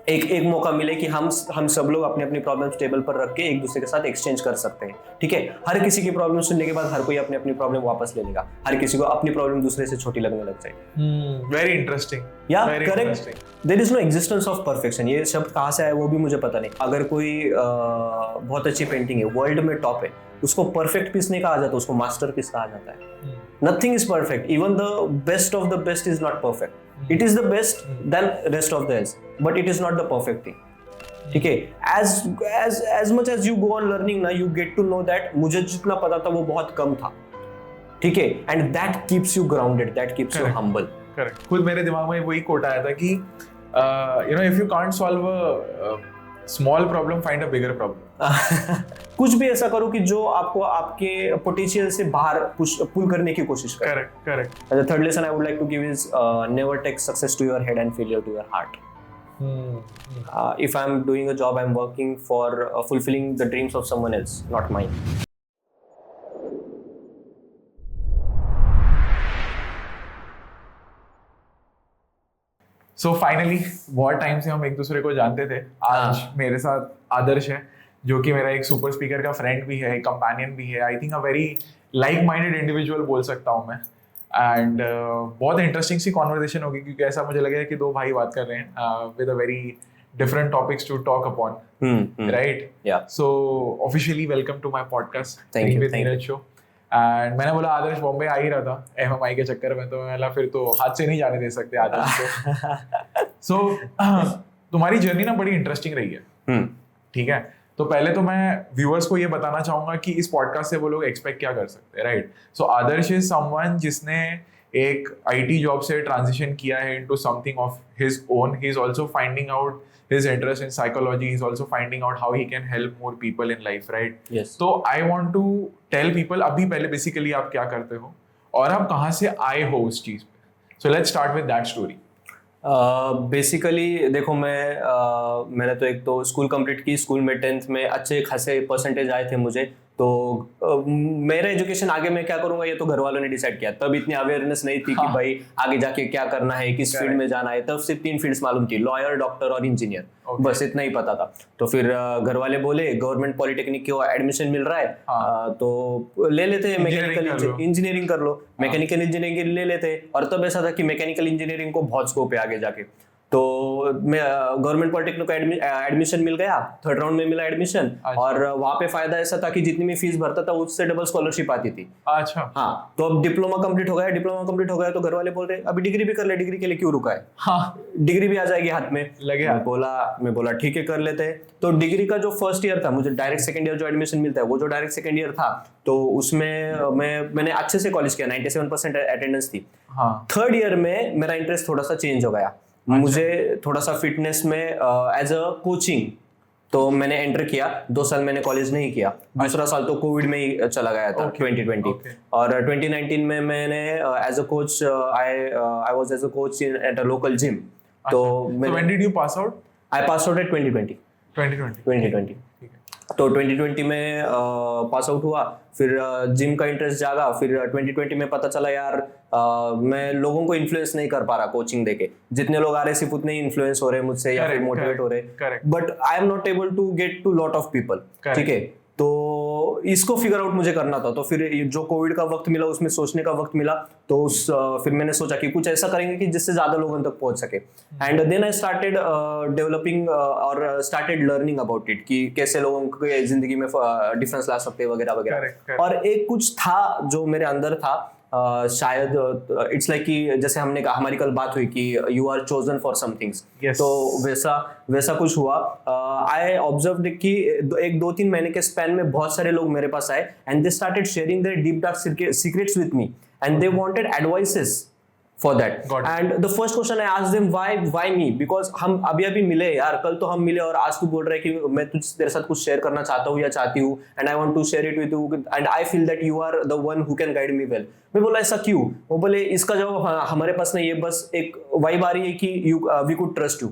एक मौका मिले कि हम सब लोग अपनी अपनी प्रॉब्लम्स टेबल पर रख के एक दूसरे के साथ एक्सचेंज कर सकते हैं, ठीक है। हर किसी की प्रॉब्लम सुनने के बाद हर कोई अपनी अपनी प्रॉब्लम वापस ले लेगा, हर किसी को अपनी प्रॉब्लम दूसरे से छोटी लगने लग जाएगी। वेरी इंटरेस्टिंग, या correct, there is no existence of perfection. ये शब्द कहाँ से आया वो भी मुझे पता नहीं। अगर कोई बहुत अच्छी पेंटिंग है, वर्ल्ड में टॉप है, उसको परफेक्ट पीस नहीं कहा जाता, उसको मास्टर पीस कहा जाता है। Nothing is perfect, even the best of the best is not perfect. It is the best then rest of the else, but it is not the perfect thing, ठीक है। as much as you go on learning ना, you get to know that मुझे जितना पता था वो बहुत कम था, ठीक है, and that keeps you grounded, that keeps you humble. Correct. खुद मेरे दिमाग में वही कोट आया था कि if you can't solve a small problem, find a bigger problem. कुछ भी ऐसा करो कि जो आपको आपके पोटेंशियल से बाहर पुल करने की कोशिश करे. Correct. And the third lesson I would like to give is never take success to your head and failure to your heart. If I'm doing a job, I'm working for fulfilling the dreams of someone else, not mine. So finally, बहुत time से हम एक दूसरे को जानते थे. आज मेरे साथ आदर्श है, जो कि मेरा एक सुपर स्पीकर का फ्रेंड भी है, कंपेनियन भी है. I think a very like minded individual बोल सकता हूँ मैं. एंड बहुत इंटरेस्टिंग सी कॉन्वर्सेशन होगी, क्योंकि ऐसा मुझे लगे कि दो भाई बात कर रहे हैं with a very different topics to talk upon, right? So officially welcome to my podcast with Neeraj show. And मैंने बोला आदर्श बॉम्बे आ ही रहा था एमएमआई के चक्कर में, तो मैं फिर तो हाथ से नहीं जाने दे सकते आदर्श को. सो तुम्हारी जर्नी ना बड़ी इंटरेस्टिंग रही है, ठीक है. तो पहले तो मैं व्यूअर्स को ये बताना चाहूंगा कि इस पॉडकास्ट से वो लोग एक्सपेक्ट क्या कर सकते हैं, right? So Adarsh is someone जिसने एक आईटी जॉब से ट्रांजिशन किया है into something of his own. He is also finding out his interest in psychology. He's also finding out how he can help more people in life, right? Yes. So I want to tell people अभी पहले basically आप क्या करते हो और आप कहाँ से आए हो उस चीज पे. So let's start with that story. Basically देखो, मैंने तो एक तो स्कूल कंप्लीट की. स्कूल में 10th में अच्छे खासे परसेंटेज आए थे मुझे. तो मेरा एजुकेशन आगे मैं क्या करूंगा ये तो घर वालों ने डिसाइड किया. तब इतनी अवेयरनेस नहीं थी कि भाई आगे जाके क्या करना है, किस फील्ड में जाना है. तब सिर्फ 3 फील्ड्स मालूम थी, लॉयर, डॉक्टर और इंजीनियर. बस इतना ही पता था. तो फिर घर वाले बोले गवर्नमेंट पॉलिटेक्निक की एडमिशन मिल रहा है, तो ले लेते हैं, मैकेनिकल इंजीनियरिंग कर लो. मैकेनिकल इंजीनियरिंग ले लेते. और तब ऐसा था कि मैकेनिकल इंजीनियरिंग को बहुत स्कोप है आगे जाके. तो मैं गवर्नमेंट पॉलिटेक्निक का एडमिशन मिल गया, 3rd राउंड में मिला एडमिशन. और वहाँ पे फायदा ऐसा था कि जितनी मैं फीस भरता था उससे डबल स्कॉलरशिप आती थी. अच्छा. हाँ, तो अब डिप्लोमा कंप्लीट हो गया तो घर वाले बोल रहे अभी डिग्री भी कर ले, डिग्री के लिए क्यों रुका है, हाँ डिग्री भी आ जाएगी हाथ में लगे. मैं बोला ठीक है कर लेते हैं. तो डिग्री का जो फर्स्ट ईयर था, मुझे डायरेक्ट सेकंड ईयर जो एडमिशन मिलता है, वो जो डायरेक्ट सेकंड ईयर था, तो उसमें मैंने अच्छे से कॉलेज किया, 97% अटेंडेंस थी. 3rd ईयर में मेरा इंटरेस्ट थोड़ा सा चेंज हो गया. मुझे थोड़ा सा फिटनेस में एज अ कोचिंग तो मैंने एंटर किया. 2 साल मैंने कॉलेज नहीं किया. दूसरा साल तो कोविड में ही चला गया था, 2020. और 2019 में मैंने as a coach I was as a coach at a local gym. तो when did you pass out? I pass out at 2020. तो 2020 में पास आउट हुआ. फिर जिम का इंटरेस्ट जागा. फिर 2020 में पता चला यार मैं लोगों को इन्फ्लुएंस नहीं कर पा रहा कोचिंग देके. जितने लोग आ रहे सिर्फ उतने ही इन्फ्लुएंस हो रहे मुझसे या फिर मोटिवेट हो रहे, but I am not able to get to lot of people, ठीक है. तो इसको फिगर आउट मुझे करना था. तो फिर जो कोविड का वक्त मिला उसमें सोचने का वक्त मिला. तो फिर मैंने सोचा कि कुछ ऐसा करेंगे कि जिससे ज्यादा लोगों तक पहुंच सके. And then I started developing और स्टार्टेड लर्निंग अबाउट इट कि कैसे लोगों के जिंदगी में डिफरेंस ला सकते हैं वगैरह वगैरह. और एक कुछ था जो मेरे अंदर था, शायद इट्स लाइक कि जैसे हमने कहा, हमारी कल बात हुई कि you are chosen for some things. तो वैसा कुछ हुआ. आई ऑब्जर्व्ड कि 1-2-3 महीने के स्पैन में बहुत सारे लोग मेरे पास आए and they started sharing their deep dark secrets with me and they wanted advices for that. And the first question I asked them, why me? Because हम अभी मिले यार, कल तो हम मिले और आज तू बोल रहा है कि मैं तेरे साथ कुछ शेयर करना चाहता हूँ या चाहती हूँ, and I want to share it with you and I feel that you are the one who can guide me well. मैं बोला ऐसा क्यों? वो बोले इसका जवाब हमारे पास नहीं है, बस एक वाइब आ रही है कि we could trust you.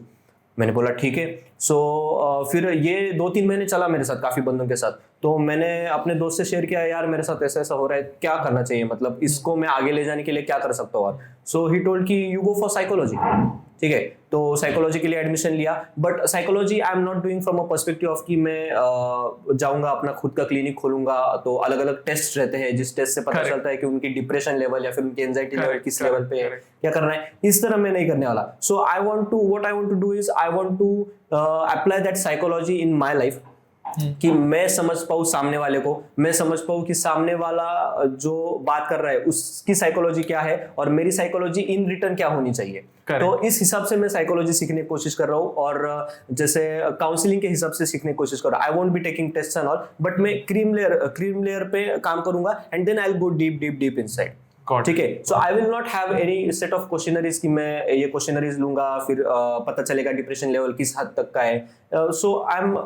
मैंने बोला ठीक है. सो फिर ये 2-3 महीने चला मेरे साथ काफी बंदों के साथ. तो मैंने अपने दोस्त से शेयर किया यार मेरे साथ ऐसा हो रहा है, क्या करना चाहिए, मतलब इसको मैं आगे ले जाने के लिए क्या कर सकता हूँ. सो ही टोल्ड कि यू गो फॉर साइकोलॉजी. ठीक है, तो साइकोलॉजी के लिए एडमिशन लिया, but psychology I am not doing from a perspective of कि मैं जाऊंगा अपना खुद का क्लिनिक खोलूंगा, तो अलग अलग टेस्ट रहते हैं जिस टेस्ट से पता चलता है कि उनकी डिप्रेशन लेवल या फिर उनकी एंजाइटी लेवल किस लेवल पे है, क्या करना है, इस तरह मैं नहीं करने वाला. So I want to do is I want to apply that psychology in my life, कि मैं समझ पाऊँ सामने वाले को, मैं समझ पाऊँ कि सामने वाला जो बात कर रहा है उसकी साइकोलॉजी क्या है और मेरी साइकोलॉजी इन रिटर्न क्या होनी चाहिए. तो इस हिसाब से मैं साइकोलॉजी सीखने की कोशिश कर रहा हूँ, और जैसे काउंसलिंग के हिसाब से सीखने की कोशिश कर रहा हूँ. I won't be taking test and all, but मैं क्रीम लेयर पे काम करूंगा, and then I will go deep inside. ठीक है, so I will not have any set of questionnaires कि मैं ये क्वेश्चनरीज लूंगा फिर पता चलेगा डिप्रेशन लेवल किस हद तक का है. So I am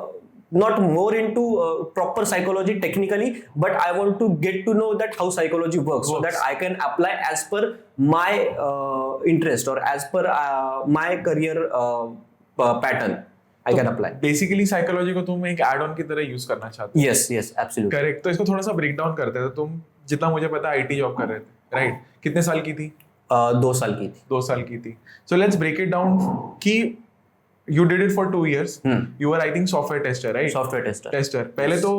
not more into proper psychology technically, but I want to get to know that how psychology works, so that I can apply as per my interest or as per my career pattern. I can apply. Basically psychology को तुम एक add on की तरह use करना चाहते हो. Yes, absolutely. Correct. तो इसको थोड़ा सा ब्रेक डाउन करते हैं. तो तुम जितना मुझे पता आईटी जॉब कर रहे थे, राइट? कितने साल की थी? 2 साल की थी. 2 साल की थी. So let's break it down कि You did it for 2 years. You were, I think, software tester, right? Software tester. पहले तो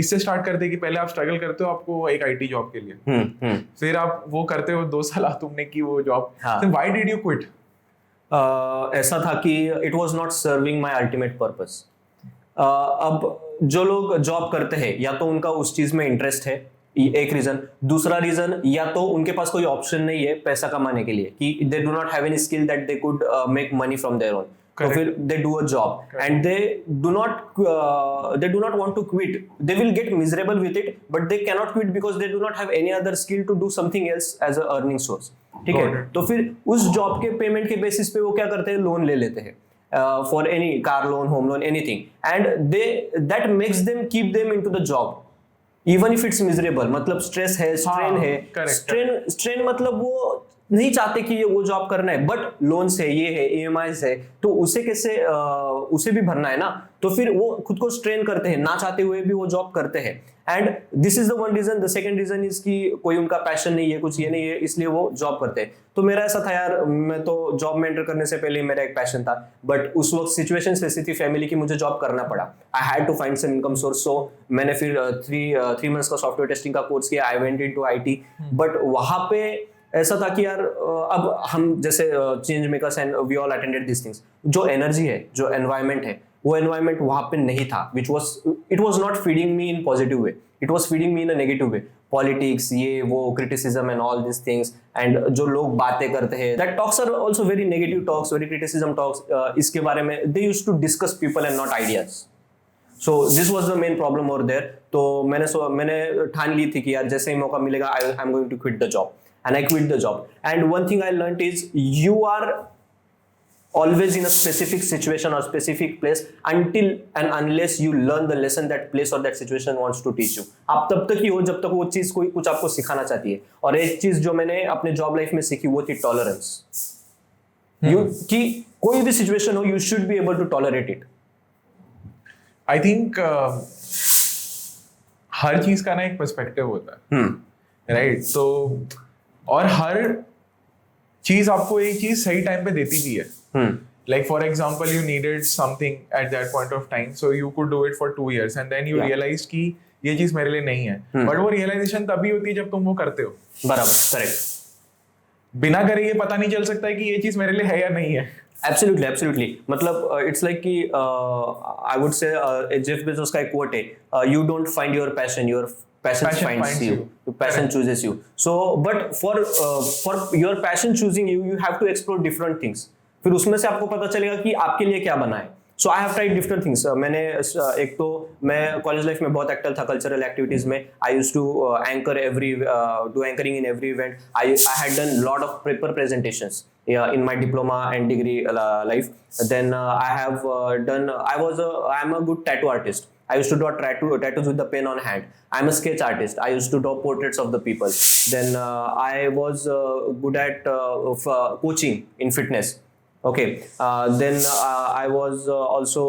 इससे स्टार्ट करते कि पहले आप स्ट्रगल करते हो आपको एक आईटी जॉब के लिए. फिर आप वो करते हो 2 साल तुमने की वो job. Then why did you quit? ऐसा था कि it was not serving my ultimate purpose. अब जो लोग जॉब करते हैं या तो उनका उस चीज में इंटरेस्ट है, एक रीजन. दूसरा रीजन, या तो उनके पास कोई ऑप्शन नहीं है पैसा कमाने के लिए, कि they do not have any skill that they could make money from their own. तो फिर they do a job and they do not want to quit. They will get miserable with it, but they cannot quit because they do not have any other skill to do something else as a earning source. ठीक है, तो फिर उस job के payment के basis पे वो क्या करते हैं, लोन ले लेते हैं for any car loan, home loan, anything, and that makes them keep them into the job even if it's miserable. मतलब स्ट्रेस है, स्ट्रेन है, स्ट्रेन मतलब वो नहीं चाहते कि ये वो जॉब करना है, बट लोन है, ये है, EMIs है, तो उसे कैसे उसे भी भरना है ना, तो फिर वो खुद को स्ट्रेन करते हैं, ना चाहते हुए भी वो जॉब करते हैं. And this is the one reason. The second reason is कि कोई उनका पैशन नहीं है, कुछ ये नहीं है, इसलिए वो जॉब करते हैं. तो मेरा ऐसा था यार, मैं तो जॉब में एंटर करने से पहले मेरा एक पैशन था, बट उस वक्त सिचुएशन ऐसी थी फैमिली की, मुझे जॉब करना पड़ा. I had to find some income source. So मैंने फिर 3 मंथ्स का सॉफ्टवेयर टेस्टिंग का कोर्स किया. I went into IT, but वहां पे ऐसा था कि यार अब हम जैसे change makers and we all attended this things, जो एनर्जी है, जो एनवायरनमेंट है, वो एनवायरनमेंट वहां पे नहीं था, it was not feeding me in positive way, it was feeding me in a negative way. Politics, ये वो, criticism and all this things, and जो लोग बातें करते हैं, that talks are also very negative talks, very criticism talks. इसके बारे में they used to discuss people and not ideas. So this was the main problem over there. तो मैंने ठान ली थी कि यार जैसे ही मौका मिलेगा I am going to quit the job. And I quit the job. And one thing I learned is you are always in a specific situation or specific place until and unless you learn the lesson that place or that situation wants to teach you. आप तब तक ही हो जब तक वो चीज कोई कुछ आपको सिखाना चाहती है. और एक चीज जो मैंने अपने जॉब लाइफ में सीखी वो थी टॉलरेंस. कि कोई भी सिचुएशन हो, you should be able to tolerate it. I think हर चीज का ना एक पर्सपेक्टिव होता है, राइट? तो और हर चीज आपको एक चीज सही टाइम पे देती भी है. Like for example you needed something at that point of time, so you could do it for 2 years and then you realise कि ये चीज मेरे लिए नहीं है. बट वो रियलाइजेशन तभी होती है जब तुम वो करते हो. बराबर, करेक्ट. बिना करे ये पता नहीं चल सकता है कि ये चीज मेरे लिए है या नहीं है. Absolutely. मतलब इट्स लाइक कि I would say Jeff Bezos का एक कोट है, you don't find your passion, your passion finds you. Passion chooses you. So but for your passion choosing you, you have to explore different things. फिर उसमें से आपको पता चलेगा कि आपके लिए क्या बना है. So I have tried different things. मैंने एक तो मैं कॉलेज लाइफ में बहुत एक्टिव था कल्चरल एक्टिविटीज में. I used to do anchoring in every event. I had done lot of paper presentations in my diploma and degree life. Then I am a good tattoo artist. I used to draw tattoos with the pen on hand. I'm a sketch artist. I used to draw portraits of the people. Then I was good at coaching in fitness. Okay. Then I was also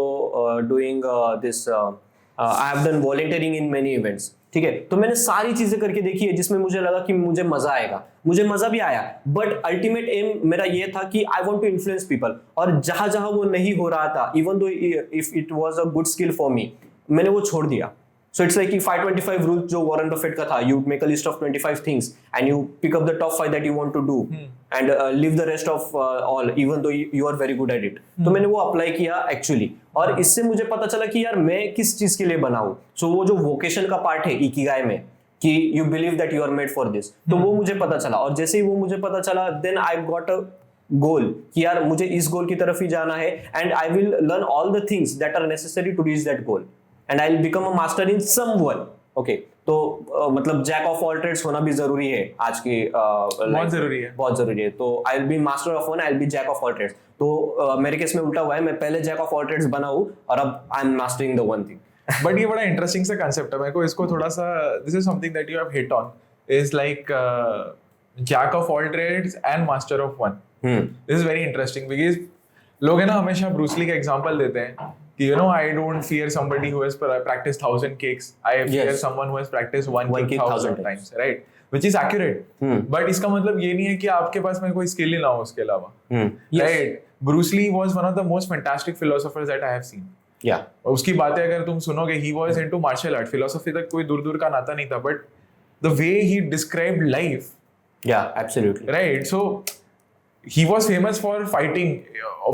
doing this. I have done volunteering in many events. ठीक है, तो मैंने सारी चीजें करके देखी है जिसमें मुझे लगा कि मुझे मजा आएगा, मुझे मजा भी आया, बट अल्टीमेट एम मेरा ये था कि I want to influence people, और जहां जहां वो नहीं हो रहा था, even though if it was a good skill for me, मैंने वो छोड़ दिया. So it's like 525 rules जो वॉरेन बफेट का था, you make a list of 25 things and you pick up the top 5 that you want to do and leave the rest of all even though you are very good at it. तो मैंने वो apply किया actually, और इससे मुझे पता चला कि यार मैं किस चीज के लिए बना हूँ. सो वो जो वोकेशन का पार्ट है इकिगाई में कि you believe that you are made for this, तो वो मुझे पता चला, और जैसे ही वो मुझे पता चला देन आई गॉट अ गोल कि यार मुझे इस गोल की तरफ ही जाना है, and I will learn all the things that are necessary to reach that goal and I'll become a master in some one. Okay, तो मतलब जैक ऑफ ऑल ट्रेड्स होना भी जरूरी है आज की बहुत जरूरी है, बहुत जरूरी है. तो I'll be master of one, I'll be jack of all trades. तो मेरे केस में उल्टा हुआ है, मैं पहले जैक ऑफ ऑल ट्रेड्स बना हूँ और अब I am mastering the one thing. But ये बड़ा इंटरेस्टिंग सा कांसेप्ट है, मेरे को इसको थोड़ा सा, this is something that you have hit on, is like jack of all trades and master of one. This is very interesting because लोग है ना हमेशा ब्रूस ली का एग्जांपल देते हैं कि you know I don't fear somebody who has practiced 1000 kicks, I fear someone who has practiced one kick 1000 times, right? Which is accurate. But इसका मतलब ये नहीं है कि आपके पास में कोई स्किल ही ना हो उसके अलावा, right? Bruce Lee was one of the most fantastic philosophers that I have seen. Yeah. उसकी बातें अगर तुम सुनोगे, he was into martial art, philosophy तक कोई दूर का नाता नहीं था, but the way he described life, yeah, absolutely, right? So he was famous for fighting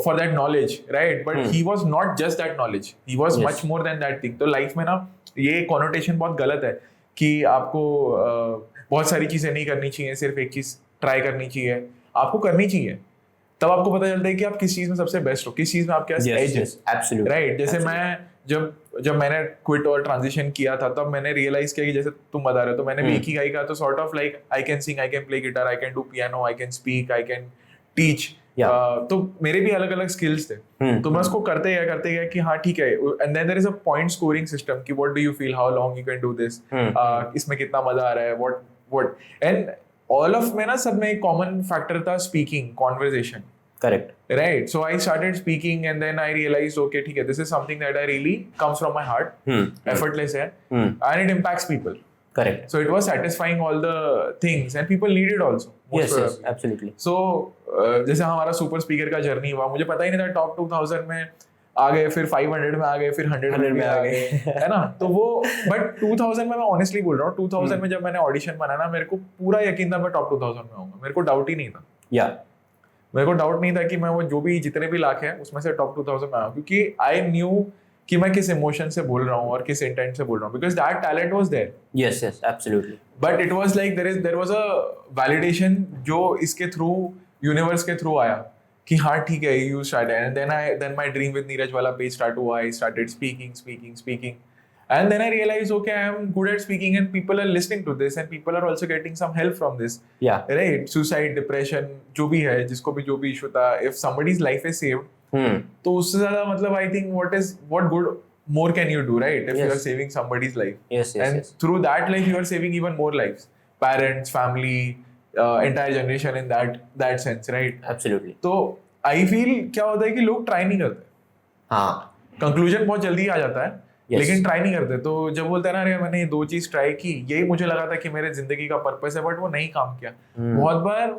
for that knowledge, right? But he was not just that knowledge, he was much more than that thing. तो life में ना ये connotation बहुत गलत है कि आपको बहुत सारी चीजें नहीं करनी चाहिए, सिर्फ एक चीज ट्राई करनी चाहिए. आपको करनी चाहिए, तब आपको पता चलता है कि आप किस चीज में सबसे बेस्ट हो, किस चीज में आपके पास एज है, राइट? जैसे मैं जब मैंने क्विट और ट्रांजिशन किया था, तब मैंने रियलाइज किया कि जैसे तुम बता रहे हो, तो मैंने भी इकिगाई का तो sort of like I can sing, I can play guitar, I can do piano, I can speak, I can teach. तो मेरे भी अलग अलग स्किल्स थे, तो मैं उसको करते गया कि हाँ ठीक है, and then there is a point scoring system कि what do you feel, how long you can do this, इसमें कितना मजा आ रहा है, व्हाट एंड ऑल ऑफ में ना सब में एक कॉमन फैक्टर था speaking, conversation. Correct. Right. So I started speaking and then I realized, okay, okay, this is something that I really comes from my heart, effortless है, and it impacts people. Correct. So it was satisfying all the things and people need it also. Yes, absolutely. So जैसे हमारा super speaker का journey हुआ, मुझे पता ही नहीं था top 2000 में आ गए, फिर 500 में आ गए, फिर 100 में आ गए, है ना? तो वो बट 2000 में मैं ऑनेस्टली बोल रहा हूँ, 2000 में जब मैंने ऑडिशन बनाया ना, मेरे को पूरा यकीन था मैं टॉप 2000 में आऊंगा, मेरे को डाउट ही नहीं था. मेरे को डाउट नहीं था कि मैं वो जो भी जितने भी लाख हैं उसमें से टॉप 2000 में आऊँ, क्योंकि आई न्यू कि मैं किस इमोशन से बोल रहा हूँ और किस इंटेंट से बोल रहा हूँ, because that talent was there. Yes absolutely. But it was like there was a validation जो इसके थ्रू, यूनिवर्स के थ्रू आया कि हाँ ठीक है, you started, and then my dream with Neeraj वाला पेज स्टार्ट हुआ, I started speaking. And then I realized, okay, I am good at speaking and people are listening to this and people are also getting some help from this. Yeah. Right? Suicide, depression, जो भी है, जिसको भी जो भी issue था, if somebody's life is saved, तो उससे ज़्यादा मतलब I think what good more can you do, right? If you are saving somebody's life. Yes. And through that life, you are saving even more lives. Parents, family, entire generation in that sense, right? Absolutely. तो I feel क्या होता है कि लोग try नहीं करते. हाँ. Conclusion बहुत जल्दी आ जाता है. लेकिन ट्राई नहीं करते. तो जब बोलते हैं ना, अरे मैंने ये 2 चीज ट्राई की, यही मुझे लगा था कि मेरे जिंदगी का पर्पस है, बट वो नहीं काम किया. बहुत बार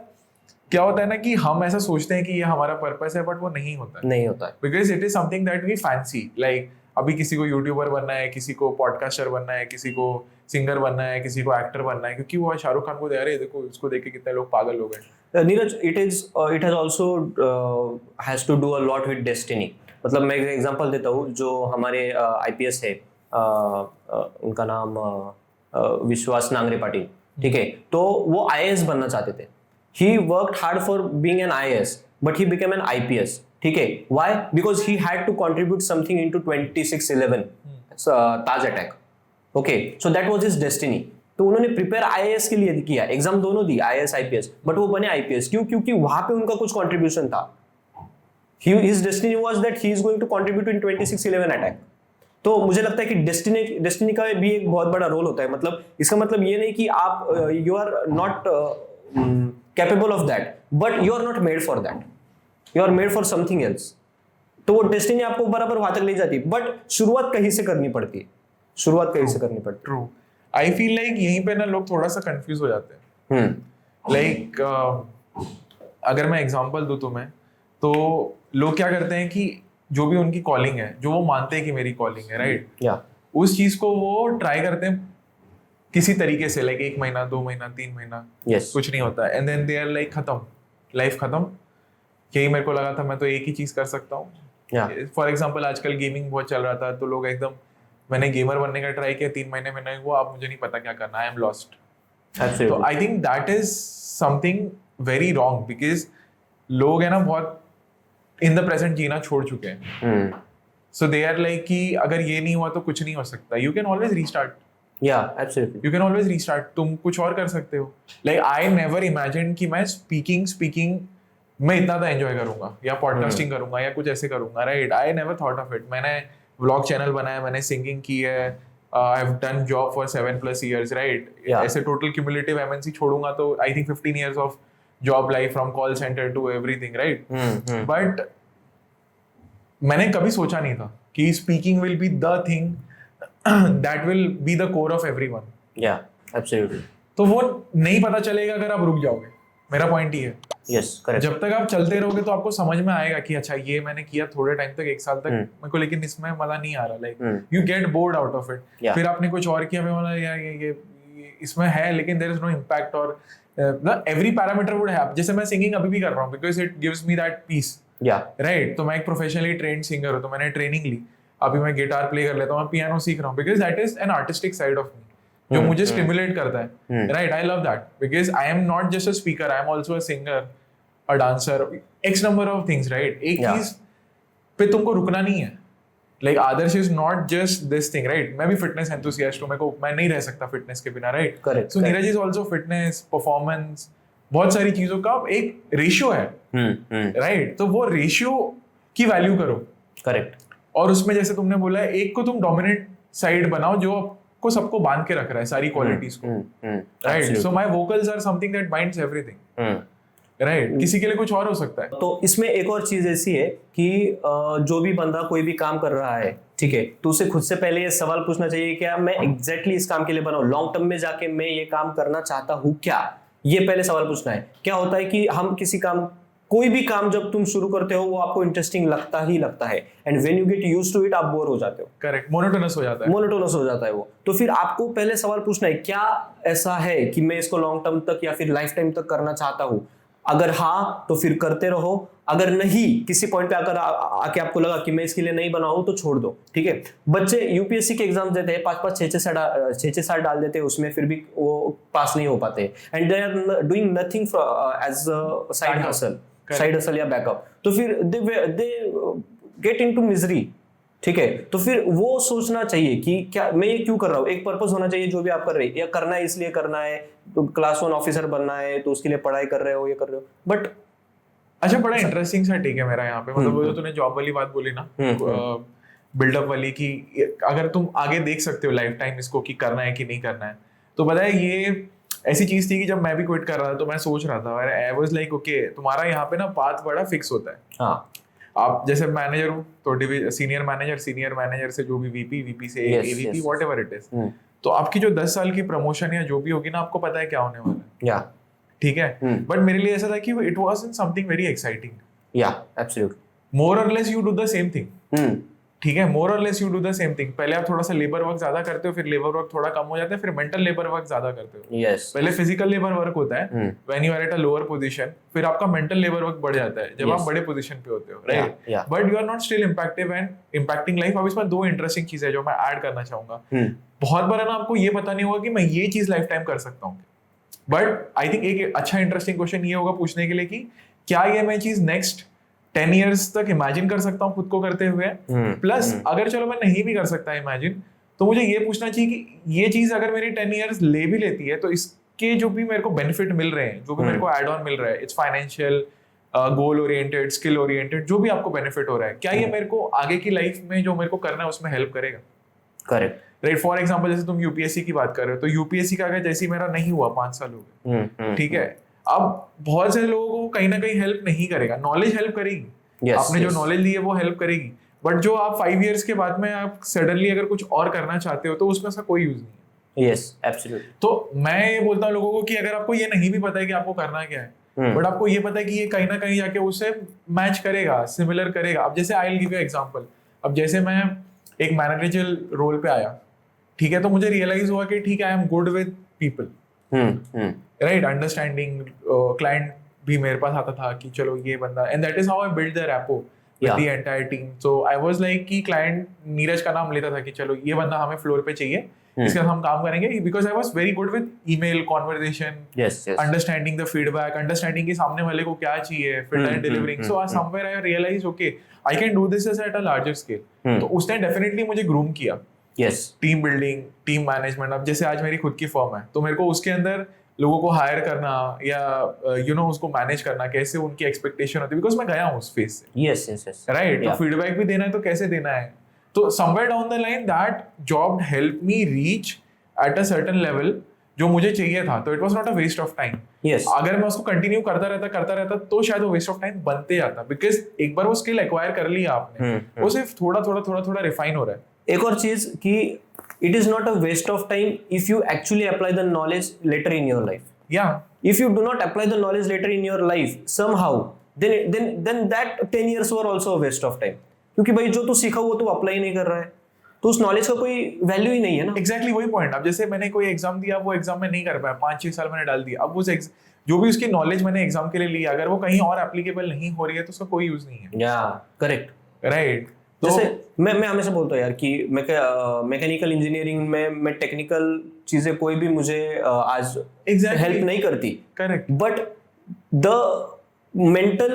क्या होता है ना कि हम ऐसा सोचते हैं कि ये हमारा पर्पस है, बट वो नहीं होता है. Because it is something that we fancy. Like अभी किसी को यूट्यूबर बनना है, किसी को पॉडकास्टर बनना है, किसी को सिंगर बनना है, किसी को एक्टर बनना है, क्योंकि वो शाहरुख खान को दे रहे, देखो इसको देख के कितने लोग पागल हो गए. Neeraj, it has also has to do a lot with destiny. मतलब मैं एक एग्जांपल देता हूँ, जो हमारे आईपीएस है, उनका नाम विश्वास नांगरे पाटिल, ठीक है? तो वो आईएएस बनना चाहते थे. He worked hard for being an IAS, but he became an IPS. ठीक है? Why? Because he had to contribute something into 26/11 Taj attack. Okay, so that was his destiny. तो उन्होंने प्रिपेयर आईएएस के लिए किया, एग्जाम दोनों दी, आईएएस आईपीएस, बट वो बने आईपीएस. क्यों? क्योंकि वहां पे उनका कुछ कंट्रीब्यूशन था. His destiny was that he is going to contribute in 26/11 attack. तो मुझे लगता है कि डेस्टिनी का भी एक बहुत बड़ा रोल होता है. मतलब इसका मतलब ये नहीं कि आप you are not capable of that, but you are not made for that, you are made for something else. तो वो डेस्टिनी आपको बराबर वहां तक ले जाती है, बट शुरुआत कहीं से करनी पड़ती है. True. आई फील लाइक यहीं पे ना लोग थोड़ा सा कंफ्यूज हो जाते हैं। लाइक अगर मैं एग्जांपल दूं तुम्हें, तो लोग क्या करते हैं कि जो भी उनकी कॉलिंग है, जो वो मानते हैं कि मेरी कॉलिंग है, राइट, उस चीज को वो ट्राई करते हैं किसी तरीके से, लाइक 1 महीना 2 महीना 3 महीना, कुछ नहीं होता, and then they are like खत्म, लाइफ खत्म, यही मेरे को लगा था मैं तो एक ही चीज कर सकता हूँ। फॉर एग्जाम्पल आजकल गेमिंग बहुत चल रहा था, तो लोग एकदम, मैंने गेमर बनने का ट्राई किया, 3 महीने में नहीं हुआ, अब मुझे नहीं पता क्या करना, आई एम लॉस्ट। तो I think that is something very wrong, because लोग है ना बहुत इन द प्रेजेंट जीना छोड़ चुके हैं। सो दे आर लाइक कि अगर ये नहीं हुआ तो कुछ नहीं हो सकता, you can always restart. You can always restart, तुम कुछ और कर सकते हो। लाइक आई नेवर इमेजिन कि मैं स्पीकिंग मैं इतना तो एंजॉय करूंगा, या पॉडकास्टिंग करूंगा, या कुछ ऐसे करूंगा, right. I never thought of it. मैंने व्लॉग चैनल बनाया, मैंने सिंगिंग की है, I have done job for 7+ years, right. ऐसे टोटल क्यूमुलेटिव एमएनसी छोड़ूंगा तो I think 15 years of job life, from call centre to everything, right. But मैंने कभी सोचा नहीं था कि speaking will be the thing that will be the core of everyone. Absolutely. तो वो नहीं पता चलेगा अगर आप रुक जाओगे, मेरा पॉइंट ही है। करेक्ट। जब तक आप चलते रहोगे तो आपको समझ में आएगा कि अच्छा ये मैंने किया थोड़े टाइम तक, 1 साल तक मेरे को, लेकिन इसमें मजा नहीं आ रहा, like you get bored out of it. फिर आपने कुछ और किया, मैं बोला यार ये इसमें है लेकिन देयर इज नो इम्पैक्ट, और एवरी पैरामीटर वुड हैव। जैसे मैं सिंगिंग अभी भी कर रहा हूँ because it gives me that peace, right. तो मैं एक प्रोफेशनली ट्रेन्ड सिंगर हूँ, तो मैंने ट्रेनिंग ली, अभी मैं गिटार प्ले कर लेता हूँ, मैं पियानो सीख रहा हूँ, because that is an artistic side of me जो मुझे स्टिमुलेट करता है, right. I love that because I am not just a speaker, I am also a singer, a dancer, x number of things, right. एक चीज पे तुमको रुकना नहीं है। Like Adarsh is not just this thing, right. मैं भी fitness enthusiast हूँ, मैं नहीं रह सकता फिटनेस के बिना, right. So Neeraj is also fitness, performance, बहुत सारी चीजों का एक रेशियो है, राइट। तो वो रेशियो की वैल्यू करो, करेक्ट। और उसमें जैसे तुमने बोला है, एक को तुम डोमिनेंट साइड बनाओ जो आपको सबको बांध के रख रहा है, सारी क्वालिटीज को, right. So my vocals are something that binds everything, right. किसी के लिए कुछ और हो सकता है। तो इसमें एक और चीज ऐसी है कि जो भी बंदा कोई भी काम कर रहा है, ठीक है, तो उसे खुद से पहले ये सवाल पूछना चाहिए, क्या मैं एग्जैक्टली इस काम के लिए बना हूं, लॉन्ग टर्म में जाके मैं ये काम करना चाहता हूं क्या, ये पहले सवाल पूछना है। क्या होता है कि हम किसी काम, कोई भी काम जब तुम शुरू करते हो वो आपको इंटरेस्टिंग लगता ही लगता है, and when you get used to it आप बोर हो जाते हो, करेक्ट, मोनोटोनस हो जाता है वो। तो फिर आपको पहले सवाल पूछना है, क्या ऐसा है कि मैं इसको लॉन्ग टर्म तक या फिर लाइफ टाइम तक करना चाहता हूं। अगर हाँ तो फिर करते रहो, अगर नहीं, किसी पॉइंट पे आकर आके आपको लगा कि मैं इसके लिए नहीं बना हूं तो छोड़ दो, ठीक है। बच्चे यूपीएससी के एग्जाम देते हैं, 5-5 6-6 साल डाल देते हैं उसमें, फिर भी वो पास नहीं हो पाते, and they are doing nothing as side hustle या बैकअप। तो फिर दे गेट इनटू मिजरी, ठीक है। तो फिर वो सोचना चाहिए कि क्या मैं ये क्यों कर रहा हूँ, एक पर्पस होना चाहिए जो भी आप कर रहे हैं, या करना है इसलिए करना है, तो क्लास 1 ऑफिसर बनना है तो उसके लिए पढ़ाई कर रहे हो, ये कर रहे हो, बट अच्छा, बड़ा इंटरेस्टिंग सा ठीक है मेरा यहाँ पे, मतलब वो जो तूने जॉब वाली बात बोली ना, बिल्डअप वाली, कि अगर तुम आगे देख सकते हो लाइफ टाइम इसको कि करना है कि नहीं करना है, तो पता है ये ऐसी चीज थी कि जब मैं भी क्विट कर रहा था तो मैं सोच रहा था, आई वाज लाइक ओके, तुम्हारा यहाँ पे ना पाथ बड़ा फिक्स होता है। हाँ, आप जैसे मैनेजर हो तो सीनियर मैनेजर से जो भी वीपी से एवीपी, व्हाटएवर इट इज, तो आपकी जो 10 साल की प्रमोशन या जो भी होगी ना, आपको पता है क्या होने वाला है, ठीक है। बट मेरे लिए ऐसा था कि it was in something very exciting, absolutely, more और less you do the same thing, ठीक है, मोर और less you do the same thing. पहले आप थोड़ा सा लेबर वर्क ज्यादा करते हो, फिर लेबर वर्क थोड़ा कम हो जाता है, फिर मेंटल लेबर वर्क ज्यादा करते हो। पहले फिजिकल लेबर वर्क होता है when you are at a lower position, फिर आपका मेंटल लेबर वर्क बढ़ जाता है जब आप बड़े पोजीशन पे होते हो, right. But you are not still impactive and impacting life. अब इसमें 2 इंटरेस्टिंग चीजें जो मैं ऐड करना चाहूंगा। बहुत बार ना आपको ये पता नहीं होगा कि मैं ये चीज लाइफ टाइम कर सकता हूँ, बट आई थिंक एक अच्छा इंटरेस्टिंग क्वेश्चन ये होगा पूछने के लिए कि क्या ये मैं चीज नेक्स्ट 10 years तक इमेजिन कर सकता हूँ खुद को करते हुए। प्लस अगर चलो मैं नहीं भी कर सकता इमेजिन, तो मुझे ये पूछना चाहिए कि ये चीज अगर मेरी 10 years ले भी लेती है, तो इसके जो भी मेरे को बेनिफिट मिल रहे हैं, जो भी मेरे को एड ऑन मिल रहा है, it's financial, goal oriented, skill oriented, जो भी आपको बेनिफिट हो रहा है, क्या ये मेरे को आगे की लाइफ में जो मेरे को करना है उसमें हेल्प करेगा? Correct, right. फॉर एग्जाम्पल जैसे तुम यूपीएससी की बात कर रहे हो, तो यूपीएससी का अगर जैसे मेरा नहीं हुआ, 5 साल हो गए, ठीक है। अब बहुत सारे लोगों को कहीं ना कहीं हेल्प नहीं करेगा, नॉलेज हेल्प करेगी, आपने जो नॉलेज ली है वो हेल्प करेगी, बट जो आप 5 years के बाद में आप सडनली अगर कुछ और करना चाहते हो तो उसमें उसका कोई यूज नहीं है। Yes absolutely. तो मैं ये बोलता हूँ लोगों को कि अगर आपको ये नहीं भी पता है कि आपको करना क्या है, बट आपको ये पता है कि ये कहीं ना कहीं जाके उससे मैच करेगा, सिमिलर करेगा। अब जैसे I will give you example, अब जैसे मैं एक मैनेजरियल रोल पे आया, ठीक है, तो मुझे रियलाइज हुआ कि ठीक है, I am good with people, right, understanding. Client भी मेरे पास आता था कि चलो ये बंदा, and that is how I build the rapport with the entire team. So I was like कि क्लाइंट नीरज का नाम लेता था कि चलो ये बंदा हमें फ्लोर पे चाहिए, इसके साथ हम काम करेंगे, because I was very good with email conversation, understanding the feedback, understanding कि सामने वाले को क्या चाहिए, फिर delivering. So somewhere I realise okay I can do this at a larger scale. तो उसने डेफिनेटली मुझे ग्रूम किया, टीम बिल्डिंग, टीम मैनेजमेंट। अब जैसे आज मेरी खुद की फर्म है, तो मेरे को उसके अंदर लोगों को हायर करना या यू नो उसको मैनेज करना, कैसे उनकी एक्सपेक्टेशन होती है, बिकॉज मैं गया हूँ उस फेज से, राइट। तो फीडबैक भी देना है तो कैसे देना है। तो somewhere down the line that job help me reach at a certain level जो मुझे चाहिए था। तो it was not a waste of time. अगर मैं उसको कंटिन्यू करता रहता तो शायद वो वेस्ट ऑफ टाइम बनते जाता, बिकॉज एक बार वो स्किल एक्वायर कर लिया आपने, वो सिर्फ थोड़ा रिफाइन हो रहा है। एक और चीज कि it is not a waste of time if you actually apply the knowledge later in your life. If you do not apply the knowledge later in your life somehow, then that 10 years were also a waste of time. क्योंकि भाई जो तू सीखा वो तू apply नहीं कर रहा है, तो उस नॉलेज का कोई वैल्यू ही नहीं है ना। एग्जैक्टली वही पॉइंट। अब जैसे मैंने कोई एग्जाम दिया, वो एग्जाम में नहीं कर पाया, 5-6 साल मैंने डाल दिया, अब उस जो भी उसकी नॉलेज मैंने एग्जाम के लिए लिया, अगर वो कहीं और एप्लीकेबल नहीं हो रही है तो उसका कोई यूज नहीं है। Correct, right. जैसे मैं हमेशा बोलता हूँ यार कि मैकेनिकल इंजीनियरिंग में मैं टेक्निकल चीजें कोई भी मुझे आज हेल्प नहीं करती, करेक्ट, बट द मेंटल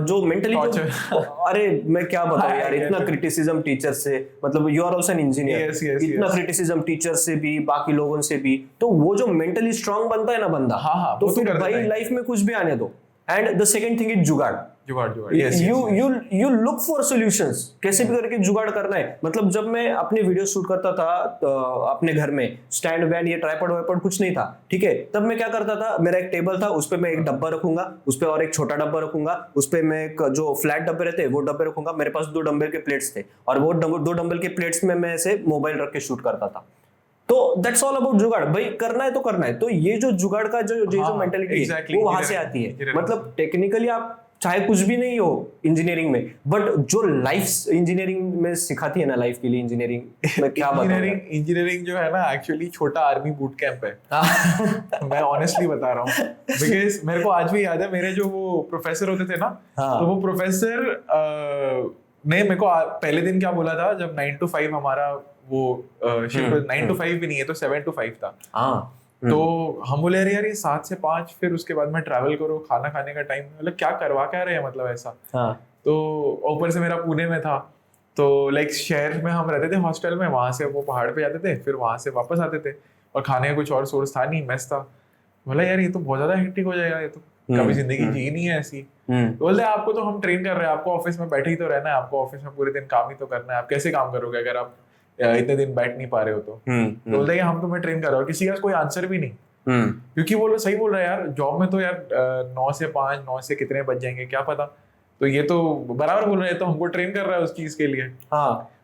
जो मेंटली अरे मैं क्या बताऊँ यार, इतना क्रिटिसिज्म टीचर से, मतलब you are also an engineer, इतना क्रिटिसिज्म टीचर से भी, बाकी लोगों से भी, तो वो जो मेंटली स्ट्रांग बनता है ना बंदा, तो फिर भाई लाइफ में कुछ भी आने दो। And the second thing is जुगाड़। You look for solutions, कैसे भी करके जुगाड़ करना है। मतलब जब मैं अपने वीडियो शूट करता था अपने घर में, स्टैंड वैंड ये ट्राइपॉड वाइपॉड कुछ नहीं था, ठीक है, तब मैं क्या करता था, मेरा एक टेबल था, उस पे मैं एक डब्बा रखूंगा, उस पे और एक छोटा डब्बा रखूंगा, उस पे मैं जो फ्लैट डब्बे रहते हैं वो डब्बे रखूंगा, मेरे पास 2 डंबल के प्लेट्स थे, और वो 2 डंबल के प्लेट्स में मैं ऐसे मोबाइल रख के शूट करता था। तो दैट्स ऑल अबाउट जुगाड़। भाई करना है तो करना है। तो ये जो जुगाड़ का जो मेंटालिटी है वो वहां से आती है। मतलब टेक्निकली आप चाहे कुछ भी नहीं हो इंजीनियरिंग में, बट जो लाइफ इंजीनियरिंग में सिखाती है ना, लाइफ के लिए इंजीनियरिंग में क्या इंजीनियरिंग जो है ना, एक्चुअली छोटा आर्मी बूट कैंप है। मैं ऑनेस्टली बता रहा हूँ, बिकॉज मेरे को आज भी याद है, मेरे जो वो प्रोफेसर होते थे ना, तो वो प्रोफेसर ने मेरे को पहले दिन क्या बोला था, जब 9 to 5 हमारा वो शिफ्ट, 9 to 5 भी नहीं है तो 7 to 5 था। तो हम बोले यार ये 7 से 5, फिर उसके बाद में ट्रैवल करो, खाना खाने का टाइम, मतलब क्या करवा क्या रहे हैं, मतलब ऐसा। तो ऊपर से मेरा पुणे में था, तो लाइक शहर में हम रहते थे हॉस्टल में, वहां से वो पहाड़ पे जाते थे, फिर वहां से वापस आते थे, और खाने का कुछ और सोर्स था नहीं, मेस था। बोला यार ये तो बहुत ज्यादा हेक्टिक हो जाएगा, ये तो कभी जिंदगी जी नहीं है ऐसी। तो बोलते आपको तो हम ट्रेन कर रहे हैं, आपको ऑफिस में बैठे ही तो रहना है, आपको ऑफिस में पूरे दिन काम ही तो करना है, आप कैसे काम करोगे अगर आप इतने दिन बैठ नहीं पा रहे हो। तो बोलते हैं हम तुम्हें ट्रेन कर रहे हो, किसी का कोई आंसर भी नहीं, क्योंकि वो सही बोल रहा है यार, जॉब में तो यार 9 से 5, 9 से कितने बज जाएंगे क्या पता। तो ये तो बराबर बोल रहे हैं, तो हमको ट्रेन कर रहा है उस चीज के लिए।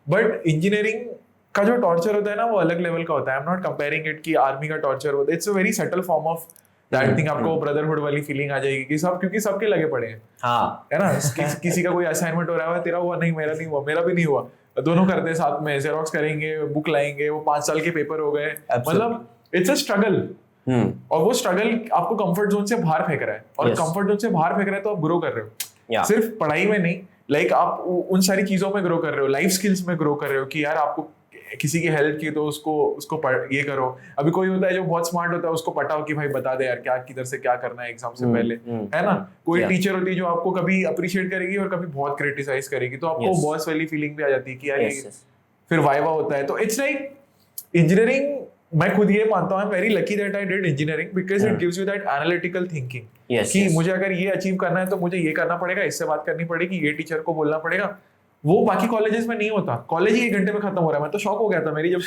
बट इंजीनियरिंग का जो टॉर्चर होता है ना, वो अलग लेवल का होता है। I am not comparing it कि आर्मी का टॉर्चर होता है, it's a very subtle form of that thing. आपको ब्रदरहुड वाली फीलिंग आ जाएगी कि सब, क्योंकि सबके लगे पड़े हैं, है ना। किसी का कोई असाइनमेंट हो रहा है, तेरा हुआ नहीं, मेरा नहीं हुआ, मेरा भी नहीं हुआ, दोनों करते हैं साथ में, जेरोक्स करेंगे, बुक लाएंगे, वो 5 साल के पेपर हो गए, मतलब इट्स अ स्ट्रगल। और वो स्ट्रगल आपको कंफर्ट जोन से बाहर फेंक रहा है, और कंफर्ट जोन से बाहर फेंक रहा है तो आप ग्रो कर रहे हो, सिर्फ पढ़ाई में नहीं, लाइक आप उन सारी चीजों में ग्रो कर रहे हो, लाइफ स्किल्स में ग्रो कर रहे हो, कि यार आपको किसी की हेल्प की तो उसको ये करो। अभी कोई होता है जो बहुत स्मार्ट होता है, उसको पटाओ कि भाई बता दे यार क्या किधर से क्या करना है एग्जाम से पहले, है ना। कोई टीचर होती है जो आपको कभी अप्रिशिएट करेगी और कभी बहुत क्रिटिसाइज करेगी, तो आपको बॉस वाली फीलिंग भी आ जाती है कि यार फिर वाइवा होता है। तो इट्स लाइक इंजीनियरिंग, मैं खुद ये मानता हूँ, आई am very lucky that I did engineering, because it gives you that analytical thinking कि मुझे अगर ये अचीव करना है तो मुझे ये करना पड़ेगा, इससे बात करनी पड़ेगी, ये टीचर को बोलना पड़ेगा, वो बाकी कॉलेजेस में नहीं होता, कॉलेज ही 1 घंटे में खत्म हो रहा है। मैं तो शॉक हो गया था, मेरी जब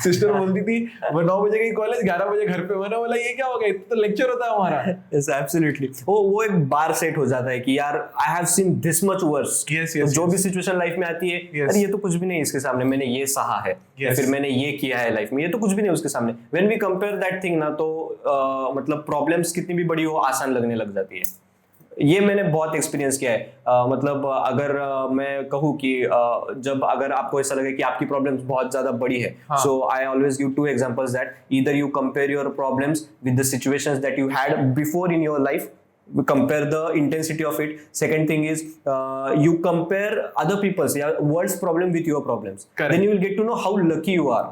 सिस्टर बोलती थी वो 9 बजे गई कॉलेज, 11 बजे घर पे। मैंने बोला ये क्या हो गया, इतना तो लेक्चर होता है हमारा। यस एब्सोल्युटली, वो एक बार सेट हो जाता है कि यार I have seen this much worse. जो भी सिचुएशन लाइफ में आती है, अरे ये तो कुछ भी नहीं इसके सामने, मैंने ये सहा है या फिर मैंने ये किया है लाइफ में, ये तो कुछ भी नहीं उसके सामने। When we compare that thing ना, तो मतलब प्रॉब्लम्स कितनी भी बड़ी हो आसान लगने लग जाती है। ये मैंने बहुत एक्सपीरियंस किया है। मतलब अगर मैं कहूँ कि जब अगर आपको ऐसा लगे कि आपकी प्रॉब्लम्स बहुत ज्यादा बड़ी है, so I always give 2 examples that either you compare your problems with the situations that you had before in your life, compare the intensity of it. Second thing is you compare other people's world's problem with your problems. Correct. Then you will get to know how lucky you are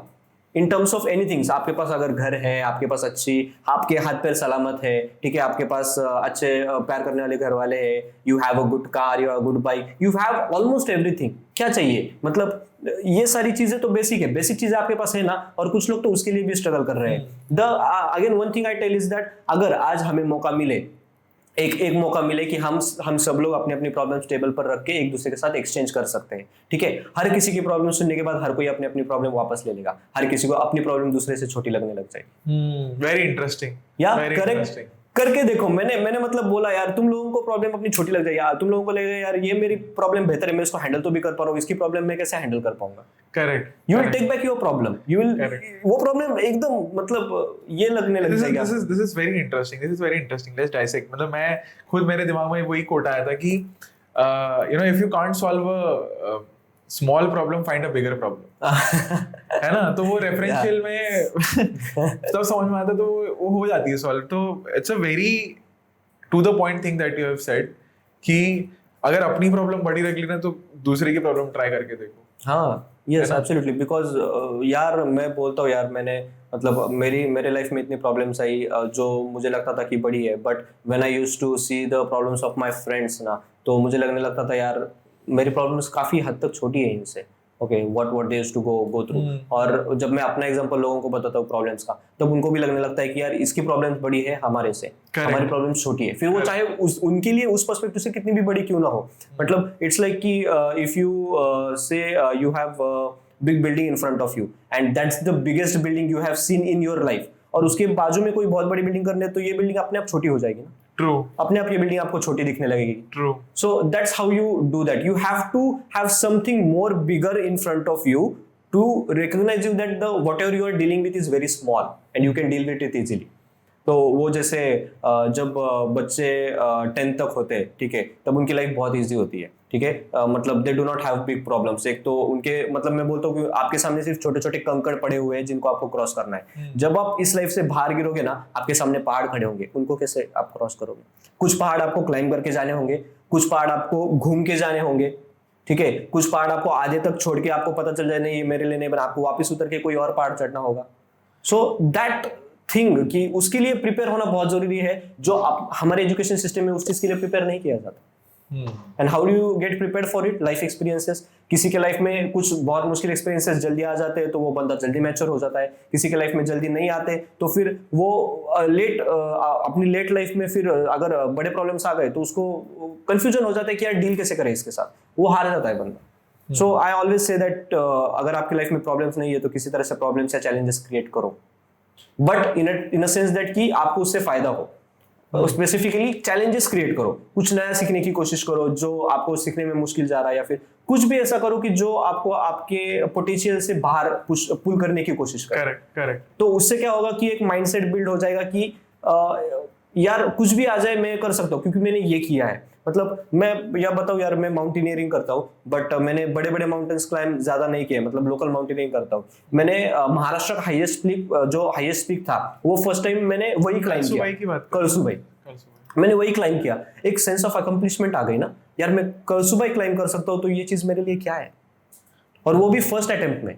in terms of anything. आपके पास अगर घर है, आपके पास अच्छी, आपके हाथ पैर सलामत है, ठीक है, आपके पास अच्छे प्यार करने वाले घर वाले हैं, you have a good car, you have a good bike, you have almost everything. क्या चाहिए? मतलब ये सारी चीजें तो बेसिक है, बेसिक चीजें आपके पास है ना, और कुछ लोग तो उसके लिए भी स्ट्रगल कर रहे हैं। Again one thing I tell is that अगर आज हमें मौका मिले, एक मौका मिले कि हम सब लोग अपनी अपनी प्रॉब्लम्स टेबल पर रख के एक दूसरे के साथ एक्सचेंज कर सकते हैं, ठीक है। हर किसी की प्रॉब्लम सुनने के बाद हर कोई अपनी अपनी प्रॉब्लम वापस ले लेगा, हर किसी को अपनी प्रॉब्लम दूसरे से छोटी लगने लग जाएगी। वेरी इंटरेस्टिंग, या करेक्ट करके देखो। मैंने मतलब बोला यार तुम लोगों को प्रॉब्लम अपनी छोटी लग जाए, यार तुम लोगों को लगेगा यार ये मेरी प्रॉब्लम बेहतर है, मैं इसको हैंडल तो भी कर पा रहा हूँ, इसकी प्रॉब्लम मैं कैसे हैंडल कर पाऊंगा। Correct, you will take back your problem, you will वो प्रॉब्लम एकदम मतलब ये लगने लग जाएगा। This is very interesting, let's dissect. मतलब मैं खुद, मेरे दिमाग में वही कोट आया था कि you know if you can't solve a small problem, find a bigger problem. है ना, तो वो रेफरेंशियल में तब समझ में आता, तो वो हो जाती है सॉल्व। तो it's a very to the point thing that you have said कि अगर अपनी प्रॉब्लम बड़ी रख ली ना, तो दूसरे की प्रॉब्लम ट्राई करके देखो। हाँ यस एब्सोल्युटली, बिकॉज यार मैं बोलता हूँ यार, मैंने मतलब मेरे लाइफ में इतनी प्रॉब्लम्स आई जो मुझे लगता था कि बड़ी है, but when I used to see the problems of my friends ना, तो मुझे लगने लगता था यार मेरी प्रॉब्लम्स काफी हद तक छोटी है इनसे। Okay, what they used to go through. और जब मैं अपना एग्जांपल लोगों को बताता हूँ प्रॉब्लम्स का, तब उनको भी लगने लगता है कि यार इसकी प्रॉब्लम्स बड़ी है हमारे से, हमारी प्रॉब्लम्स छोटी है। फिर वो चाहे उनके लिए उस पर्सपेक्टिव से कितनी भी बड़ी क्यों ना हो। मतलब इट्स लाइक कि इफ यू से you have big building in front of you and that's the biggest building you have seen in your life, और उसके बाजू में कोई बहुत बड़ी बिल्डिंग करने, तो ये बिल्डिंग अपने आप छोटी हो जाएगी ना। ट्रू, अपने आप ये बिल्डिंग आपको छोटी दिखने लगेगी। True. So that's how you do that, you have to have something more bigger in front of you to recognise you that the whatever you are dealing with is very small and you can deal with it easily. तो वो जैसे जब बच्चे 10th तक होते हैं, ठीक है, तब उनकी लाइफ बहुत इजी होती है, ठीक है। मतलब they do not have big problems. एक तो उनके मतलब मैं बोलता हूँ कि आपके सामने सिर्फ छोटे छोटे कंकड़ पड़े हुए हैं जिनको आपको क्रॉस करना है। जब आप इस लाइफ से बाहर गिरोगे ना, आपके सामने पहाड़ खड़े होंगे, उनको कैसे आप क्रॉस करोगे? कुछ पहाड़ आपको क्लाइंब करके जाने होंगे, कुछ पहाड़ आपको घूम के जाने होंगे, ठीक है, कुछ पहाड़ आपको आधे तक छोड़ के आपको पता चल जाए नहीं ये मेरे लिए नहीं बना, आपको वापस उतर के कोई और पहाड़ चढ़ना होगा। सो दैट थिंग कि उसके लिए प्रिपेयर होना बहुत जरूरी है, जो हमारे एजुकेशन सिस्टम में उस चीज के लिए प्रिपेयर नहीं किया जाता। And how do you get prepared for it? Life experiences. किसी के लाइफ में कुछ बहुत मुश्किल एक्सपीरियंसेस जल्दी आ जाते हैं तो वो बंदा जल्दी मैच्योर हो जाता है, किसी के लाइफ में जल्दी नहीं आते तो फिर वो अपनी लेट लाइफ में फिर अगर बड़े प्रॉब्लम्स आ गए तो उसको कंफ्यूजन हो जाता है कि यार डील कैसे करें इसके साथ, वो हार जाता है बंदा। सो आई ऑलवेज से दैट अगर आपकी लाइफ में प्रॉब्लम्स नहीं है तो किसी तरह से प्रॉब्लम्स या चैलेंजेस क्रिएट करो, but in a sense that कि आपको उससे फायदा हो। स्पेसिफिकली चैलेंजेस क्रिएट करो, कुछ नया सीखने की कोशिश करो जो आपको सीखने में मुश्किल जा रहा है, या फिर कुछ भी ऐसा करो कि जो आपको आपके पोटेंशियल से बाहर पुल करने की कोशिश करो। करेक्ट। तो उससे क्या होगा कि एक माइंडसेट बिल्ड हो जाएगा कि यार कुछ भी आ जाए मैं कर सकता हूँ क्योंकि मैंने ये किया है। मतलब मैं या बताऊँ यार, मैं माउंटेनियरिंग करता हूँ, बट मैंने बड़े बड़े माउंटेन्स क्लाइम ज्यादा नहीं किए, मतलब लोकल माउंटेनियरिंग करता हूँ। मैंने महाराष्ट्र का हाईएस्ट पीक, जो हाईएस्ट पीक था, वो फर्स्ट टाइम मैंने वही क्लाइम किया, कलसुबाई। मैंने वही क्लाइम किया, एक सेंस ऑफ अकम्प्लिशमेंट आ गई ना यार, मैं कलसुबाई क्लाइम कर सकता हूँ तो ये चीज मेरे लिए क्या है, और वो भी फर्स्ट अटेम्प्ट में,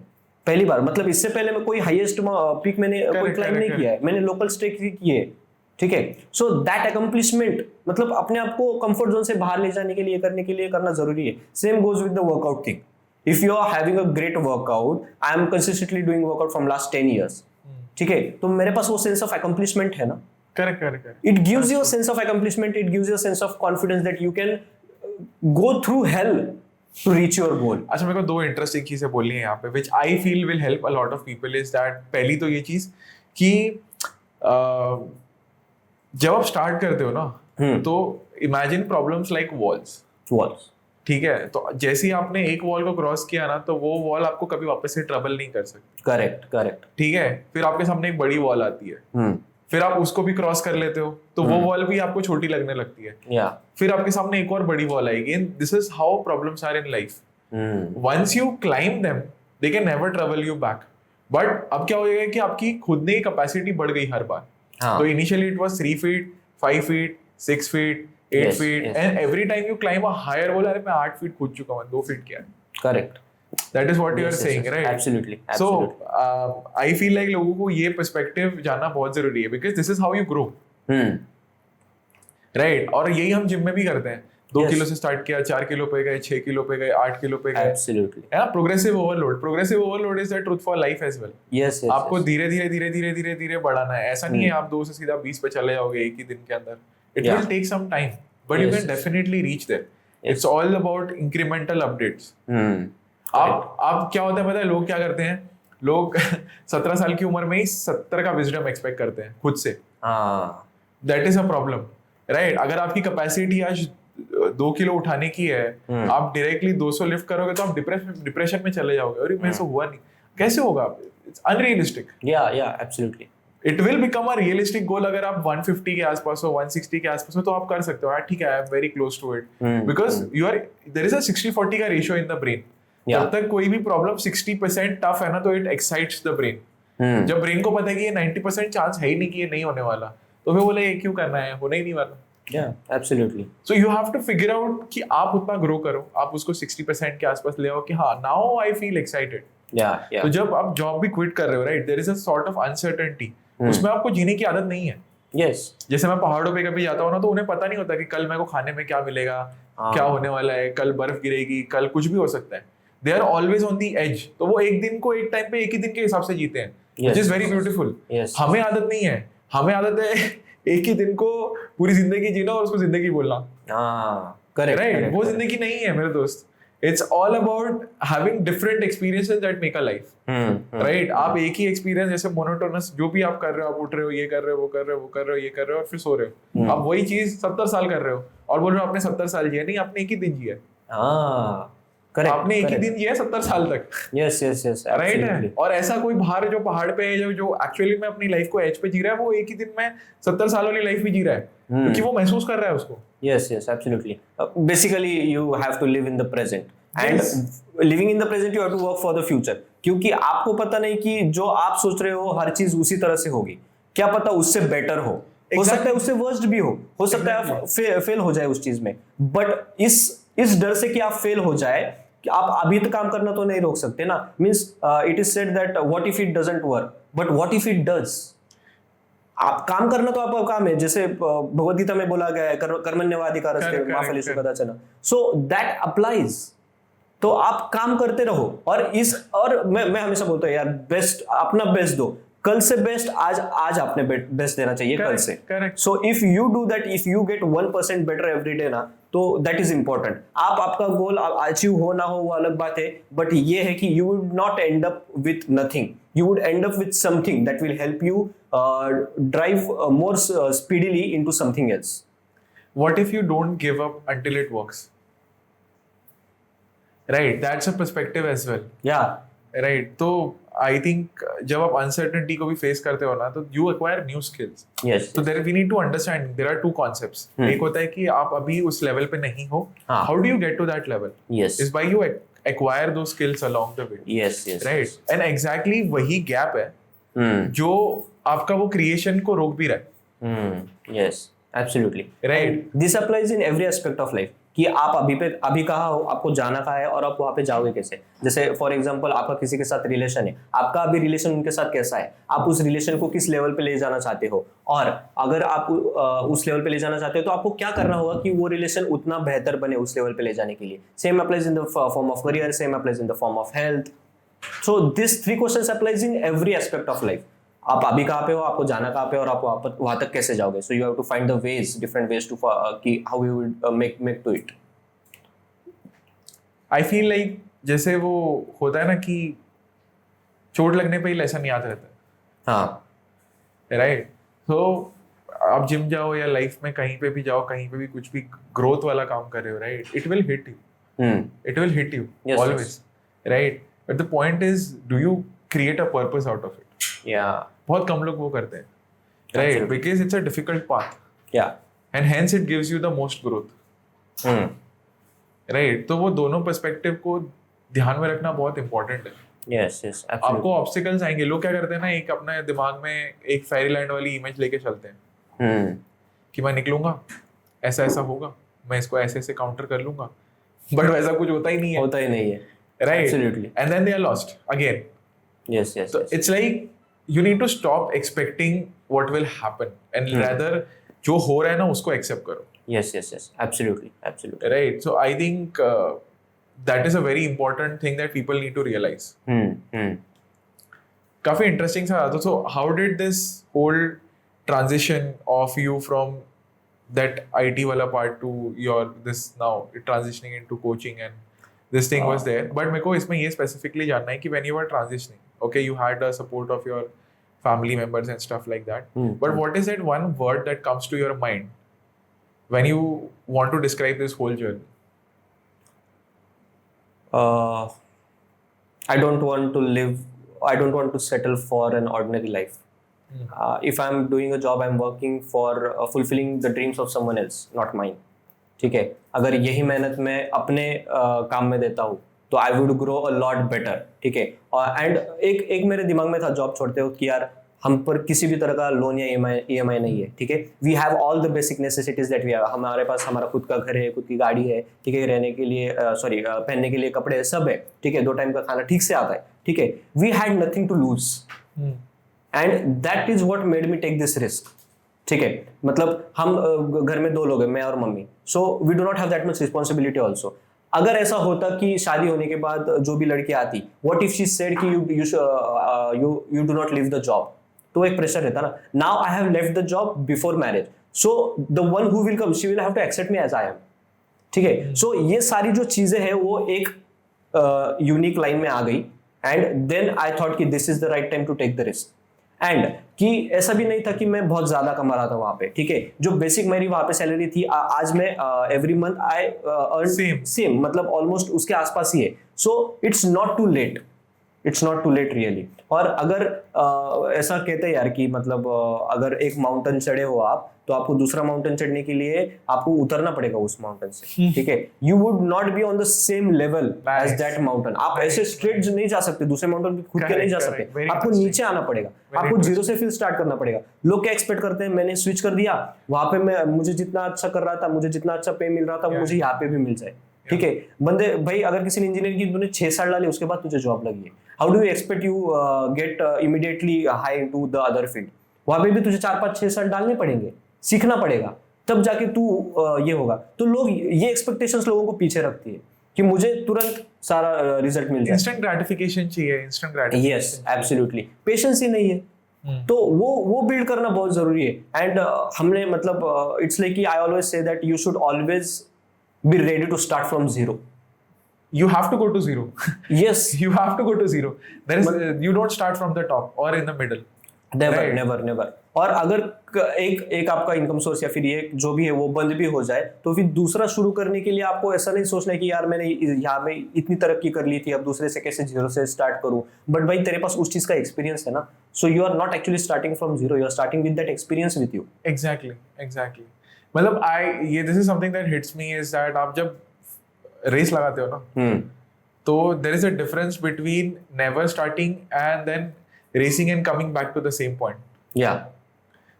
पहली बार। मतलब इससे पहले मैं कोई हाईएस्ट पीक मैंने कोई क्लाइम नहीं किया है, मैंने लोकल स्टेक ही किए, ठीक है। सो दैट अकम्प्लिशमेंट, मतलब अपने आप को कंफर्ट जोन से बाहर ले जाने के लिए करना जरूरी है। Same goes with the workout thing. If you are having a great workout, I am consistently doing workout from last 10 years, ठीक है, तो मेरे पास वो सेंस ऑफ अकम्प्लिशमेंट है ना। Correct. It gives you a sense of accomplishment, it gives you a sense of confidence that you can go through hell to reach your goal. अच्छा, मेरे को दो इंटरेस्टिंग चीजें बोलनी है यहाँ पे which I feel will help a lot of people is that पहली तो ये चीज कि जब आप स्टार्ट करते हो ना तो इमेजिन प्रॉब्लम्स लाइक वॉल्स, ठीक है? तो जैसे ही आपने एक वॉल को क्रॉस किया ना तो वो वॉल आपको कभी वापस से ट्रबल नहीं कर सकती। करेक्ट, ठीक है? फिर आपके सामने एक बड़ी वॉल आती है, फिर आप उसको भी क्रॉस कर लेते हो तो वो वॉल भी आपको छोटी लगने लगती है, फिर आपके सामने एक और बड़ी वॉल आएगी। And this is how problems are in life. Once you climb them they can never trouble you back. But अब क्या हो जाएगा कि आपकी खुद की कैपेसिटी बढ़ गई हर बार। तो initially it was 3 feet, 5 feet, 6 feet, 8 feet, and every time you climb a higher wall, अरे मैं 8 फीट कूद चुका हूं, 2 फीट क्या है? Correct, that is what you are saying, right? Absolutely. So I feel like लोगों को ये पर्सपेक्टिव जानना बहुत जरूरी है because this is how you grow, right? और यही हम जिम में भी करते हैं। 2 किलो से स्टार्ट किया, 4 किलो पे गए, 6 किलो पे गए, 8 किलो पे गए। Absolutely. है ना? Progressive overload is the truth for life as well. Yes. आपको धीरे धीरे बढ़ाना है। ऐसा नहीं है आप 2 से सीधा 20 पे चले जाओगे एक ही दिन के अंदर। It will take some time, but you can definitely reach there. It's all about incremental updates. आप क्या होता है पता है? लोग क्या करते हैं, लोग 17 साल की उम्र में ही 70 का विजडम एक्सपेक्ट करते हैं खुद से। That is a problem, right? अगर आपकी कैपेसिटी आज 2 किलो उठाने की है, आप डायरेक्टली 200 लिफ्ट करोगे तो आप डिप्रेशन में चले जाओगे। अरे मेरे से हुआ नहीं, कैसे होगा? It's unrealistic. Yeah absolutely. It will become a realistic goal अगर आप 150 के आसपास हो, 160 के आसपास हो तो आप कर सकते हो। यार ठीक है, I am very close to it because you are, there is a 60-40 का रेशियो इन द ब्रेन। जब तक कोई भी प्रॉब्लम 60% टफ है ना तो इट एक्साइट्स द ब्रेन। जब ब्रेन को पता है कि ये 90% चांस है ही नहीं कि ये नहीं होने वाला, तो फिर बोले ये क्यों करना है, होने ही नहीं वाला। Absolutely. So you have to figure out कि आप उतना ग्रो करो, आप उसको 60% के आसपास ले आओ कि हाँ नाउ आई फील एक्साइटेड। तो जब आप जॉब भी क्विट कर रहे हो, right, there is a sort of uncertainty, उसमें आपको जीने की आदत नहीं है। जैसे मैं पहाड़ों पे कभी जाता हूँ ना तो उन्हें पता नहीं होता कि कल मेरे को खाने में क्या मिलेगा, क्या होने वाला है, कल बर्फ गिरेगी, कल कुछ भी हो सकता है। They are always on the edge. तो वो एक दिन को एक टाइम पे एक ही दिन के हिसाब से जीते हैं, which is very beautiful. हमें आदत नहीं है, हमें आदत है एक ही दिन को पूरी जिंदगी जीना और उसको जिंदगी बोलना। Correct, right? वो जिंदगी नहीं है मेरे दोस्त। It's all about having different experiences that make a life. Right? आप एक ही एक्सपीरियंस, जैसे मोनोटोनस जो भी आप कर रहे हो, आप उठ रहे हो, ये कर रहे हो, वो कर रहे हो, वो कर रहे हो, ये कर रहे हो और फिर सो रहे हो। आप वही चीज 70 साल कर रहे हो और बोल रहे हो आपने 70 साल जिया। नहीं, आपने एक ही दिन जिया। आपने एक ही दिन जिया 70 साल तक। यस, राइट है? और ऐसा कोई बाहर जो पहाड़ पे है जो एक्चुअली में अपनी लाइफ को एज पे जी रहा है, वो एक ही दिन में 70 साल वाली लाइफ भी जी रहा है क्योंकि वो महसूस कर रहा है उसको। Yes, absolutely. Basically you have to live in the present, and living in the present you have to work for the future, क्योंकि आपको पता नहीं कि जो आप सोच रहे हो हर चीज उसी तरह से होगी। क्या पता उससे बेटर हो सकता है उससे वर्स्ट भी हो सकता है आप फेल हो जाए उस चीज में। बट इस डर से कि आप फेल हो जाए, कि आप अभी तक काम करना तो नहीं रोक सकते ना। Means it is said that what if it doesn't work, but what if it does. आप काम करना तो आपका काम है, जैसे भगवद गीता में बोला गया है कर्मण्येवाधिकारस्ते मा फलेषु कदाचन, सो दैट अप्लाइज। तो आप काम करते रहो और मैं हमेशा बोलता हूँ यार, बेस्ट अपना बेस्ट दो। कल से बेस्ट आज आपने बेस्ट देना चाहिए कल से। सो if you do that, if you get 1% better every day ना, तो दैट इज इंपॉर्टेंट। आपका गोल अचीव हो ना हो वो अलग बात है, बट ये है कि you would not and up with nothing, you would and up with something that will help you drive more speedily into something else. What if you don't give up until it works? Right, that's a perspective as well. Right, तो I think जब आप uncertainty को भी face करते हो ना, तो you acquire new skills. So there we need to understand there are two concepts. एक होता है कि आप अभी उस level पे नहीं हो. How do you get to that level? Is by you acquire those skills along the way. Right, and exactly वही gap है जो आपका वो creation को रोक भी रहा है. Absolutely. Right. This applies in every aspect of life. कि आप अभी कहाँ हो, आपको जाना कहाँ है और आप वहाँ पे जाओगे कैसे। जैसे फॉर एग्जांपल आपका किसी के साथ रिलेशन है, आपका अभी रिलेशन उनके साथ कैसा है, आप उस रिलेशन को किस लेवल पे ले जाना चाहते हो, और अगर आप उस लेवल पे ले जाना चाहते हो तो आपको क्या करना होगा कि वो रिलेशन उतना बेहतर बने उस लेवल पे ले जाने के लिए। Same applies in the form of career, same applies in the form of health. So this 3 questions applies in every aspect of life. आप अभी कहाँ पे हो, आपको जाना कहाँ पे, और आप वहां तक कैसे जाओगे। So you have to find the ways, different ways to कि how you will make to it. I feel like जैसे वो होता है ना कि चोट लगने पे ही लेसन याद रहता है, हाँ राइट? तो आप जिम जाओ या लाइफ में कहीं पे भी जाओ, कहीं पे भी कुछ भी ग्रोथ वाला काम कर रहे हो, right, it will hit you, it will hit you Yes, always, right? But the point is, do you create a purpose out of it? Yeah बहुत कम लोग वो करते हैं, right? Absolutely. Because it's a difficult path yeah and hence it gives you the most growth, right? तो वो दोनों perspective को ध्यान में रखना बहुत इंपॉर्टेंट है. यस यस आपको ऑब्स्टिकल्स आएंगे. लोग क्या करते हैं ना, एक अपने दिमाग में एक फेरी लैंड वाली इमेज लेके चलते हैं कि मैं निकलूंगा, ऐसा ऐसा होगा, मैं इसको ऐसे ऐसे काउंटर कर लूंगा, बट वैसा कुछ होता ही नहीं है, होता ही नहीं है, right? Absolutely. And then they are lost again. Yes yes So it's like you need to stop expecting what will happen and rather जो हो रहा है ना उसको accept करो. Yes yes yes absolutely absolutely Right? So I think that is a very important thing that people need to realize. काफी interesting था. So how did this whole transition of you from that IT वाला part to your this now transitioning into coaching and this thing was there? But मेरे को इसमें ये specifically जानना है कि when you were transitioning, okay, you had the support of your family members and stuff like that. But what is that one word that comes to your mind when you want to describe this whole journey? I don't want to settle for an ordinary life. If I'm doing a job, I'm working for fulfilling the dreams of someone else, not mine. ठीक है, अगर यही मेहनत मैं अपने काम में देता हूँ तो I would grow a lot better. ठीक है, और एंड एक मेरे दिमाग में था जॉब छोड़ते वक्त कि यार हम पर किसी भी तरह का लोन या EMI नहीं है. ठीक है, we have all the basic necessities that we have. हमारे पास हमारा खुद का घर है, खुद की गाड़ी है, ठीक है, रहने के लिए पहनने के लिए कपड़े सब है. ठीक है, 2 टाइम का खाना ठीक से आता है. ठीक है, we had nothing to lose and that is what made me take this risk. ठीक है, मतलब हम घर में 2 लोग हैं, मैं और mummy. So we do not have that much responsibility also. अगर ऐसा होता कि शादी होने के बाद जो भी लड़की आती, व्हाट इफ शी सेड कि you do not leave the job, तो एक प्रेशर रहता ना. Now I have left the job before marriage, so the one who will come she will have to accept me as I am. ठीक है, सो ये सारी जो चीजें हैं वो एक यूनिक लाइन में आ गई एंड देन आई थॉट कि this is the right time to take the risk. And कि ऐसा भी नहीं था कि मैं बहुत ज्यादा कमा रहा था वहां पे. ठीक है, जो बेसिक मेरी वहां पे सैलरी थी, आज मैं every month I earn same, मतलब ऑलमोस्ट उसके आसपास ही है. So it's not too late, it's not too late really. और अगर ऐसा कहते हैं यार कि मतलब अगर एक माउंटेन चढ़े हो आप, तो आपको दूसरा माउंटेन चढ़ने के लिए आपको उतरना पड़ेगा उस माउंटेन से. ठीक है, you would not be on the same level as that mountain. आप ऐसे स्ट्रेट नहीं जा सकते, दूसरे माउंटेन पे खुद के नहीं जा सकते, आपको नीचे आना पड़ेगा, आपको जीरो से फिर स्टार्ट करना पड़ेगा. लोग क्या एक्सपेक्ट करते हैं, मैंने स्विच कर दिया वहां पे, मुझे जितना अच्छा कर रहा था, मुझे जितना अच्छा पे मिल रहा था, वो मुझे यहाँ पे भी मिल जाए. ठीक है, बंदे भाई अगर किसी ने इंजीनियर की तूने 6 साल डाले, उसके बाद तुझे जॉब लगी है, how do you expect you get immediately high to the other field? वहां पे भी तुझे 4-5-6 साल डालने पड़ेंगे, सीखना पड़ेगा, तब जाके तू ये होगा. तो लोग ये एक्सपेक्टेशंस लोगों को पीछे रखती है कि मुझे तुरंत सारा रिजल्ट मिल जाए, इंस्टेंट ग्रेटिफिकेशन चाहिए, instant gratification. Yes absolutely, patience ही नहीं है. तो वो बिल्ड करना बहुत जरूरी है. एंड हमने मतलब इट्स लाइक कि I always say that you should always be ready to start from zero. You have to go to zero. Yes. You have to go to zero. There is you don't start from the top or in the middle. Never, right? never. और अगर एक आपका income source या फिर ये जो भी है वो बंद भी हो जाए, तो फिर दूसरा शुरू करने के लिए आपको ऐसा नहीं सोचना है कि यार मैंने यहाँ में इतनी तरक्की कर ली थी, अब दूसरे से कैसे जीरो से स्टार्ट करूँ. बट भाई तेरे पास उस चीज का एक्सपीरियंस है ना, so you are not actually starting from zero, you are starting with that experience with you. Exactly. मतलब ये this is something that hits me is that आप जब रेस लगाते हो ना, तो there is a difference between never starting and then racing and coming back to the same point. या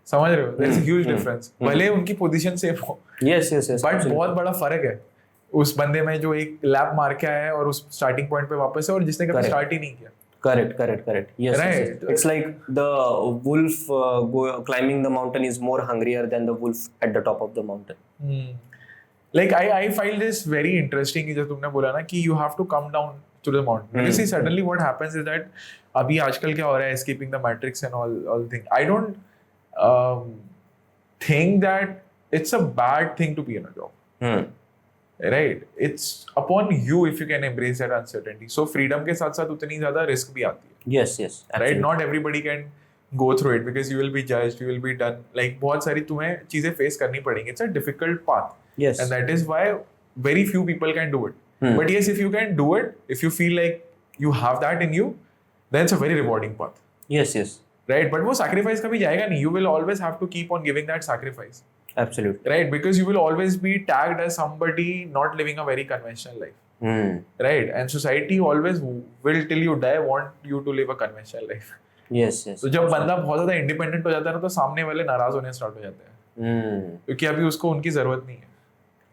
समझ रहे हो? There is a huge difference. भले उनकी पोजीशन सेम हो, यस बट बहुत बड़ा फर्क है उस बंदे में जो एक लैप मार के आया है और उस स्टार्टिंग पॉइंट पे वापस है, और जिसने कभी स्टार्ट ही नहीं किया. Correct. Yes, right. Yes. It's like the wolf climbing the mountain is more hungrier than the wolf at the top of the mountain. Like I find this very interesting कि जब तुमने बोला ना कि you have to come down to the mountain. Because see, suddenly what happens is that अभी आजकल क्या हो रहा है, escaping the matrix and all things. I don't think that it's a bad thing to be in a job. Right. It's upon you if you can embrace that uncertainty. So freedom के साथ साथ उतनी ज्यादा risk भी आती है. Yes, yes, right. absolutely. Not everybody can go through it because you will be judged, you will be done, like बहुत सारी तुम्हें चीजें फेस करनी पड़ेंगी. It's a difficult path. Yes. And that is why very few people can do it. But yes, if you can do it, if you feel like you have that in you, then it's a very rewarding path. Yes, yes, Right? But वो sacrifice कभी जाएगा नहीं. You will always have to keep on giving that sacrifice. absolutely. Right? Because you will always be tagged as somebody not living a very conventional life. Right? And society always will till you die want you to live a conventional life. Yes, yes. तो जब बंदा बहुत ज्यादा independent हो जाता है ना तो सामने वाले नाराज होने स्टार्ट हो जाते हैं. क्योंकि अभी उसको उनकी जरूरत नहीं है.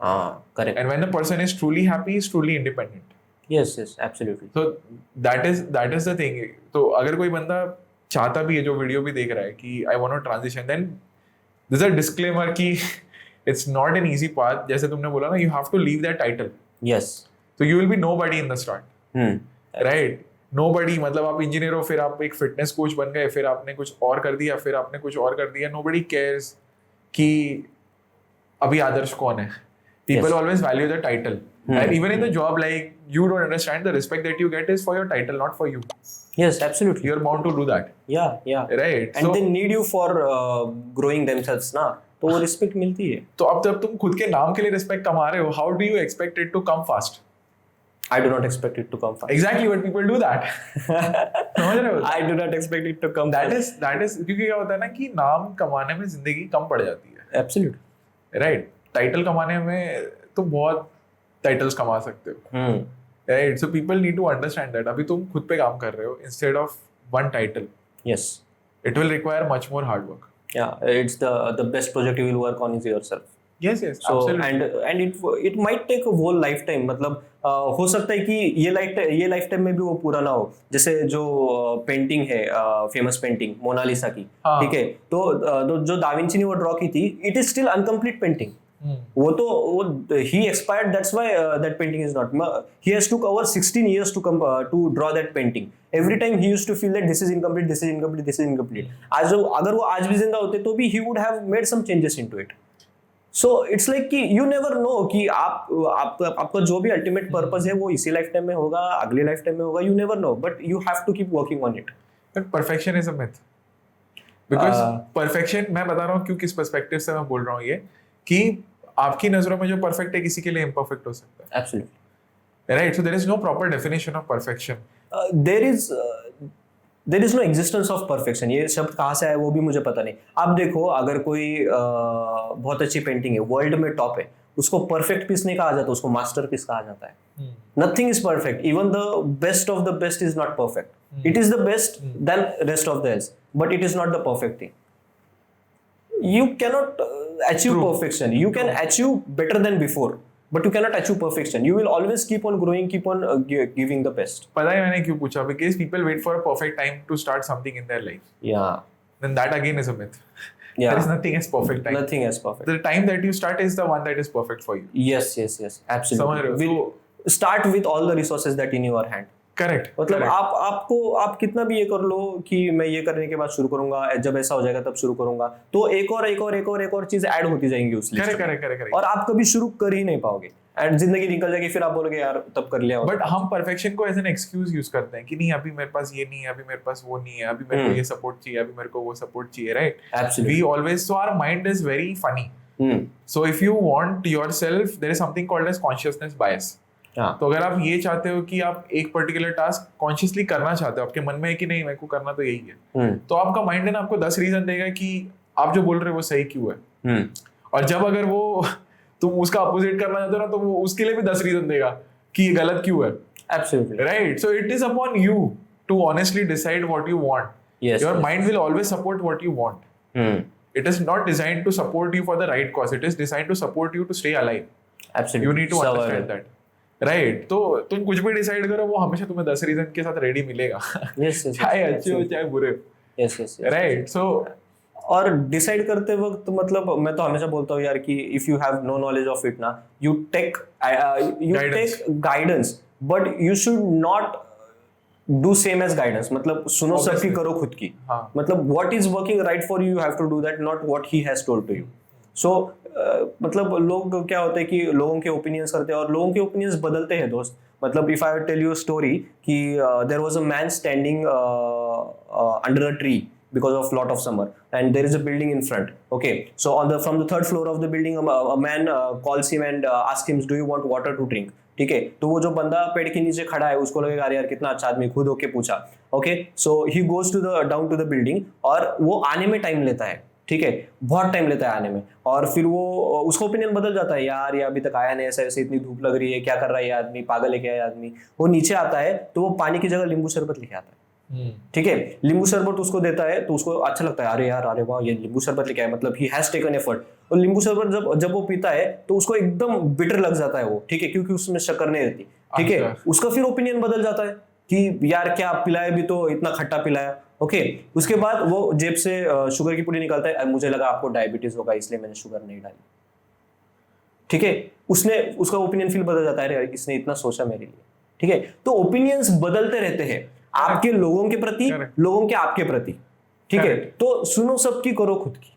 हाँ, correct. And when the person is truly happy, is truly independent. Yes, yes, absolutely. So that is the thing. तो अगर कोई बंदा चाहता भी है जो वीडियो भी देख रहा है कि I want to transition, then there's a disclaimer कि it's not an easy path. जैसे तुमने बोला ना, you have to leave that title. Yes. So you will be nobody in the start. Right? Nobody, मतलब आप इंजीनियर हो, फिर आप एक फिटनेस कोच बन गए, फिर आपने कुछ और कर दिया, फिर आपने कुछ और कर दिया. Nobody cares कि अभी आदर्श कौन है. People Yes. always value the title. And even in the job, like, you don't understand the respect that you get is for your title, not for you. Yes, absolutely. You're bound to do that. Yeah, yeah. Right? And So, they need you for growing themselves ना, तो वो respect मिलती है. तो अब जब तुम खुद के नाम के लिए रिस्पेक्ट कमा रहे हो, how do you expect it to come fast? I do not expect it to come fast. Exactly, but people do that. समझ रहे हो? I do not expect it to come That fast. is क्योंकि क्या होता है ना कि नाम कमाने में जिंदगी कम पड़ जाती है. Absolutely. Right? टाइटल कमाने में तुम बहुत टाइटल्स कमा सकते हो. Right? So people need to understand that. अभी तुम खुद पे काम कर रहे हो instead of one title. Yes. It will require much more hard work. Yeah, it's the best project you will work on is yourself. Yes, yes, So absolutely. and it might take a whole lifetime. मतलब हो सकता है कि ये lifetime में भी वो पूरा ना हो. जैसे जो पेंटिंग है, फेमस पेंटिंग मोनालिसा की, हाँ. ठीक है, तो जो दाविंची ने वो ड्रॉ की थी, it is still incomplete painting. वो he expired, that's why that painting is not. He has took over 16 years to draw that painting. Every time he used to feel that this is incomplete, this is incomplete, this is incomplete. अगर वो आज भी जिंदा होते तो भी he would have made some changes into it. So it's like कि you never know कि आपका जो भी ultimate purpose है वो इसी lifetime में होगा, अगले lifetime में होगा. You never know, but you have to keep working on it. But perfection is a myth. Because perfection, मैं बता रहा हूँ क्यों, किस perspective से मैं बोल रहा हूँ ये, कि आपकी नजरों में जो perfect है किसी के लिए imperfect हो सकता है. Absolutely. Right? So there is no proper definition of perfection. There is no existence of perfection. ये शब्द कहाँ से आया वो भी मुझे पता नहीं. आप देखो, अगर कोई बहुत अच्छी पेंटिंग है, वर्ल्ड में टॉप है, उसको परफेक्ट पीस नहीं कहा जाता, उसको मास्टर पीस कहा जाता है. Nothing is perfect. Even the best of the best is not perfect. It is the best than rest of the else, but it is not the perfect thing. You cannot achieve perfection. You can achieve better than before, but you cannot achieve perfection. You will always keep on growing, keep on giving the best. पता है मैंने क्यों पूछा? Because people wait for a perfect time to start something in their life. Yeah. Then that again is a myth. Yeah. There is nothing as perfect time. Nothing as perfect. The time that you start is the one that is perfect for you. Yes, absolutely. समझ रहे हो? Start with all the resources that in your hand. Correct. मतलब आप कितना भी ये कर लो कि मैं ये करने के बाद शुरू करूंगा, जब ऐसा हो जाएगा तब शुरू करूंगा, तो एक और चीज ऐड होती जाएंगी उस लिस्ट में. Correct. और आप कभी शुरू कर ही नहीं पाओगे एंड जिंदगी निकल जाएगी, फिर आप बोलोगे यार तब कर लिया. बट हम परफेक्शन को एज एन एक्सक्यूज यूज करते हैं कि नहीं अभी मेरे पास ये नहीं है, अभी मेरे पास वो नहीं है, अभी मेरे को ये सपोर्ट चाहिए, अभी मेरे को वो सपोर्ट चाहिए. Right? Absolutely. We always, so our mind is very funny. So if you want yourself, there is something called as consciousness bias. तो अगर आप ये चाहते हो कि आप एक पर्टिकुलर टास्क कॉन्शियसली करना चाहते हो, आपके मन में है कि नहीं मेरे को करना तो यही है, तो आपका माइंड है ना आपको 10 रीजन देगा कि आप जो बोल रहे हो वो सही क्यों है. और जब अगर वो तुम उसका अपोजिट करना चाहते हो ना, तो वो उसके लिए भी 10 रीजन देगा कि ये गलत क्यों है. Absolutely. Right? So it is upon you to honestly decide what you want. Yes. Your mind will always support what you want. It is not designed to support you for the right cause. It is designed to support you to stay alive. Absolutely. You need to understand that. Right? तो तुम कुछ भी decide करो, वो हमेशा तुम्हें 10 reason के साथ रेडी मिलेगा. चाहे अच्छे हो चाहे बुरे. राइट? सो और डिसाइड करते वक्त मतलब मैं तो हमेशा बोलता हूँ यार कि if you have no knowledge of it ना, you take guidance, but you should not do same as guidance. मतलब सुनो सबकी, करो खुद की. मतलब what is working right for you have to do that, not what he has told to you. So मतलब लोग क्या होता है कि लोगों के ओपिनियंस करते हैं और लोगों के ओपिनियंस बदलते हैं दोस्त. मतलब if I tell you story कि there was a man standing under a tree because of lot of summer and there is a building in front. Okay, so from the third floor of the building a man calls him and asks him, do you want water to drink? ठीक है, तो वो जो बंदा पेड़ के नीचे खड़ा है उसको लगेगा अरे यार कितना अच्छा आदमी, खुद होके पूछा. Okay, so he goes to the down to the building और वो आने में टाइम लेता है. ठीक है, बहुत टाइम लेता है आने में. और फिर वो उसका ओपिनियन बदल जाता है, यार ये अभी तक आया नहीं, ऐसे ऐसे इतनी धूप लग रही है, क्या कर रहा है ये आदमी, पागल है क्या ये आदमी. वो नीचे आता है तो वो पानी की जगह नींबू शरबत लेके आता है. ठीक है, नींबू शरबत उसको देता है तो उसको अच्छा लगता है, अरे यार अरे वाह ये नींबू शरबत लेके आया, मतलब ही हैज टेकन एफर्ट. और नींबू शरबत जब वो पीता है तो उसको एकदम बिटर लग जाता है वो. ठीक है, क्योंकि उसमें शक्कर नहीं रहती. ठीक है, उसका फिर ओपिनियन बदल जाता है कि यार क्या पिलाया भी तो इतना खट्टा पिलाया. ओके, उसके बाद वो जेब से शुगर की पुड़ी निकालता है, मुझे लगा आपको डायबिटीज होगा इसलिए मैंने शुगर नहीं डाली. ठीक है, उसका ओपिनियन फिर बदल जाता है, अरे इसने इतना सोचा मेरे लिए. ठीक है, तो ओपिनियंस बदलते रहते हैं आपके लोगों के प्रति, लोगों के आपके प्रति. ठीक है, तो सुनो सबकी, करो खुद की.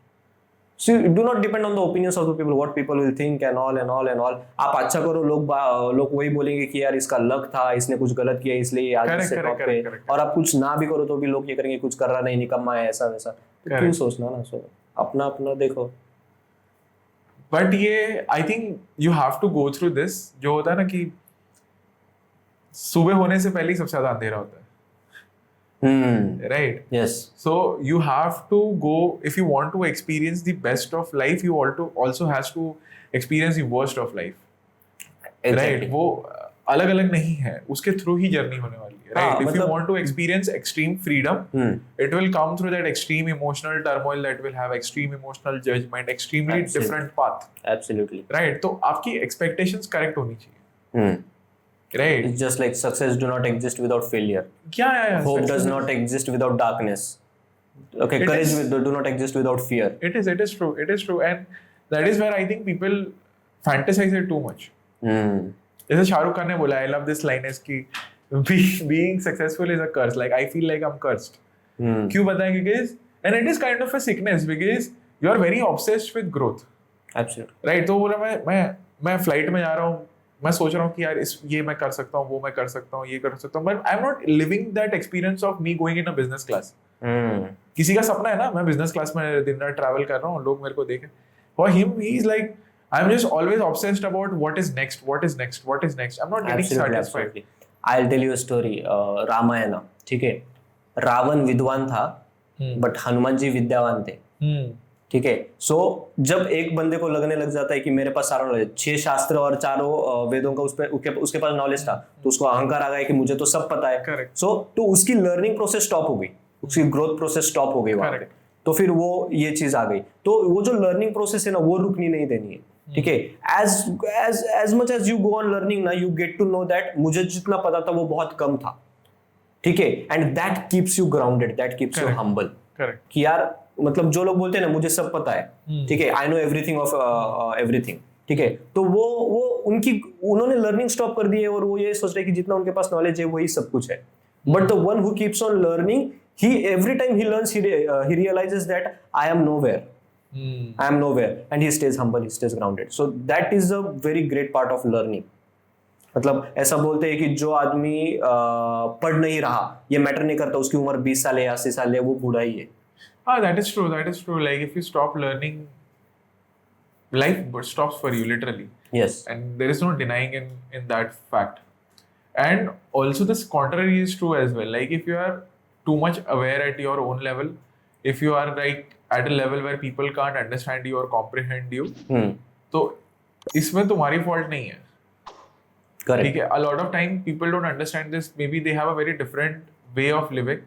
So do not depend on the opinions of the people, what people will think and all and all and all. आप अच्छा करो, लोग वही बोलेंगे कि यार इसका लक था, इसने कुछ गलत किया इसलिए आज इससे टॉप पे. और आप कुछ ना भी करो तो भी लोग ये करेंगे कुछ कर रहा नहीं, निकम्मा है, ऐसा वैसा. तो क्यों सोचना ना, सो अपना अपना देखो. बट ये I think you have to go through this. जो होता है ना कि सुबह होने से पहले ही सबसे ज्यादा अंधेरा होता है. Right. Yes. So you have to go, if you want to experience the best of life, you also has to experience the worst of life. Exactly. Right. वो अलग अलग नहीं है, उसके थ्रू ही जर्नी होने वाली है. Right. If you want to experience extreme freedom, it will come through that extreme emotional turmoil, that will have extreme emotional judgment, extremely different path. Absolutely. Right. तो आपकी expectations correct होनी चाहिए. Right. It's just like success do not exist without failure. Yeah. Hope does not exist without darkness. Okay, courage do not exist without fear. It is true. And that is where I think people fantasize it too much. जैसे शाहरुख खान ने बोला, I love this line is कि being successful is a curse. Like I feel like I'm cursed. क्यों बताएं? Because and it is kind of a sickness because you are very obsessed with growth. Absolutely. Right. तो बोला मैं flight में जा रहा हूँ, मैं सोच रहा हूँ कि यार ये मैं कर सकता हूँ, वो मैं कर सकता हूँ, ये कर सकता हूँ, but I am not living that experience of me going in a business class. किसी का सपना है ना, मैं बिजनेस क्लास में दिन रात ट्रैवल कर रहा हूँ, लोग मेरे को देखें. For him he is like I am just always obsessed about what is next. I am not getting satisfied. I will tell you a story. Ramayan. ठीक है, रावण विद्वान था बट हनुमान जी विद्यावान थे. ठीक है, सो जब एक बंदे को लगने लग जाता है कि मेरे पास सारा नॉलेज, 6 शास्त्र और चारों वेदों का उसके पास नॉलेज था, तो उसको अहंकार आ गया कि मुझे तो सब पता है. सो तो उसकी लर्निंग प्रोसेस स्टॉप हो गई, उसकी ग्रोथ प्रोसेस स्टॉप हो गई वहां पे. तो फिर वो ये चीज आ गई. तो वो जो लर्निंग प्रोसेस है ना, वो रुकनी नहीं देनी है. ठीक है, as much as you go on learning ना, you get to know that मुझे जितना पता था वो बहुत कम था. ठीक है, and that keeps you grounded, that keeps you humble. कि यार मतलब जो लोग बोलते हैं ना मुझे सब पता है, ठीक है, I know everything of everything. ठीक है, तो वो उन्होंने लर्निंग स्टॉप कर दी है और वो ये सोच रहे हैं कि जितना उनके पास नॉलेज है वही सब कुछ है. But the one who keeps on learning, he every time he learns he realizes that I am nowhere. And he stays humble, he stays grounded. So that is a very great part of learning. मतलब ऐसा बोलते हैं कि जो आदमी पढ़ नहीं रहा, ये मैटर नहीं करता उसकी उम्र 20 साल है 80 साल है, वो बूढ़ा ही है. That is true. Like if you stop learning, life stops for you literally. Yes. And there is no denying in that fact. And also this contrary is true as well. Like if you are too much aware at your own level, if you are like at a level where people can't understand you or comprehend you, तो इसमें तुम्हारी fault नहीं है. Correct. ठीक है. A lot of time people don't understand this. Maybe they have a very different way of living,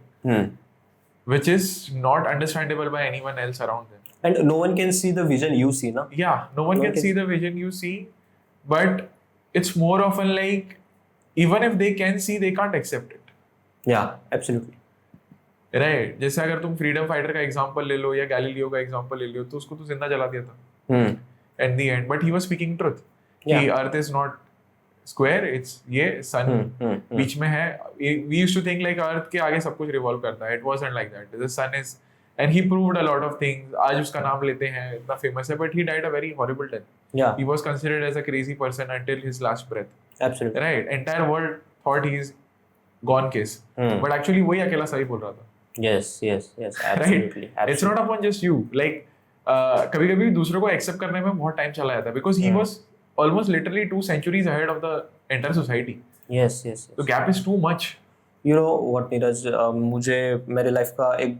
which is not understandable by anyone else around them. And no one can see the vision you see, na? Yeah, no one can see the vision you see, but it's more often like even if they can see, they can't accept it. Yeah, absolutely. Right. जैसे अगर तुम freedom fighter का example ले लो या Galileo का example ले लो, तो उसको तो जिंदा जला दिया था at the end, but he was speaking truth कि earth is not square, it's ये सन बीच में है. We used to think like earth के आगे सब कुछ रिवॉल्व करता है. It wasn't like that. The sun is and he proved a lot of things. आज उसका नाम लेते हैं, इतना famous है, but he died a very horrible death. Yeah, He was considered as a crazy person until his last breath. absolutely. Right? Entire world thought he's gone case. But actually वही अकेला सही बोल रहा था. Yes, absolutely. It's not upon just you. Like कभी-कभी दूसरों को accept करने में बहुत time चला जाता है because he was almost literally 2 centuries ahead of the entire society. Yes. The gap is too much. You know what, Neeraj, मुझे मेरे लाइफ का एक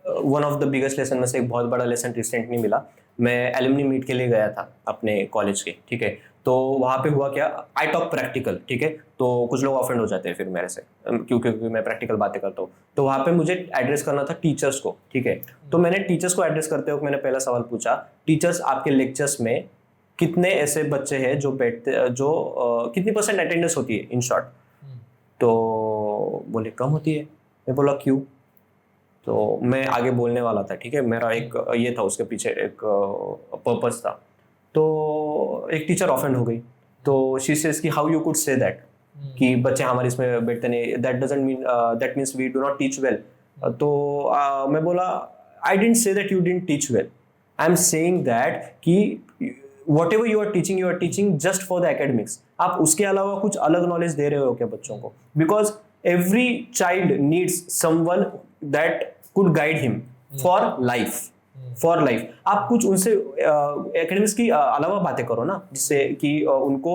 one of the biggest lesson में से एक बहुत बड़ा लेसन रिसेंटली मिला. मैं एलुमनी मीट के लिए गया था अपने कॉलेज के, ठीक है. तो वहाँ पे हुआ क्या, आई टॉक प्रैक्टिकल, ठीक है. तो कुछ लोग ऑफेंड हो जाते हैं फिर मेरे से क्योंकि मैं प्रैक्टिकल बातें करता हूँ. तो वहाँ पे मुझे एड्रेस करना था टीचर्स को, ठीक है. तो मैंने टीचर्स को एड्रेस करते वक्त मैंने पहला सवाल पूछा, टीचर्स आपके लेक्चर्स में कितने ऐसे बच्चे हैं जो बैठते कितनी % अटेंडेंस होती है इन शॉर्ट. तो बोले कम होती है. मैं बोला क्यों. तो मैं आगे बोलने वाला था, ठीक है. मेरा एक ये था, उसके पीछे एक पर्पस था. तो एक टीचर ऑफेंड हो गई. तो शी सेज कि how you could say that कि बच्चे हमारे इसमें बैठते नहीं, that doesn't mean that means we do not teach well. तो मैं बोला I didn't say that you didn't teach well. I am saying that कि whatever you are teaching just for the academics. आप उसके अलावा कुछ अलग नॉलेज दे रहे हो क्या बच्चों को. Because every child needs someone that could guide him for life. आप कुछ उनसे एकेडमिक्स की अलावा बातें करो ना, जिससे कि उनको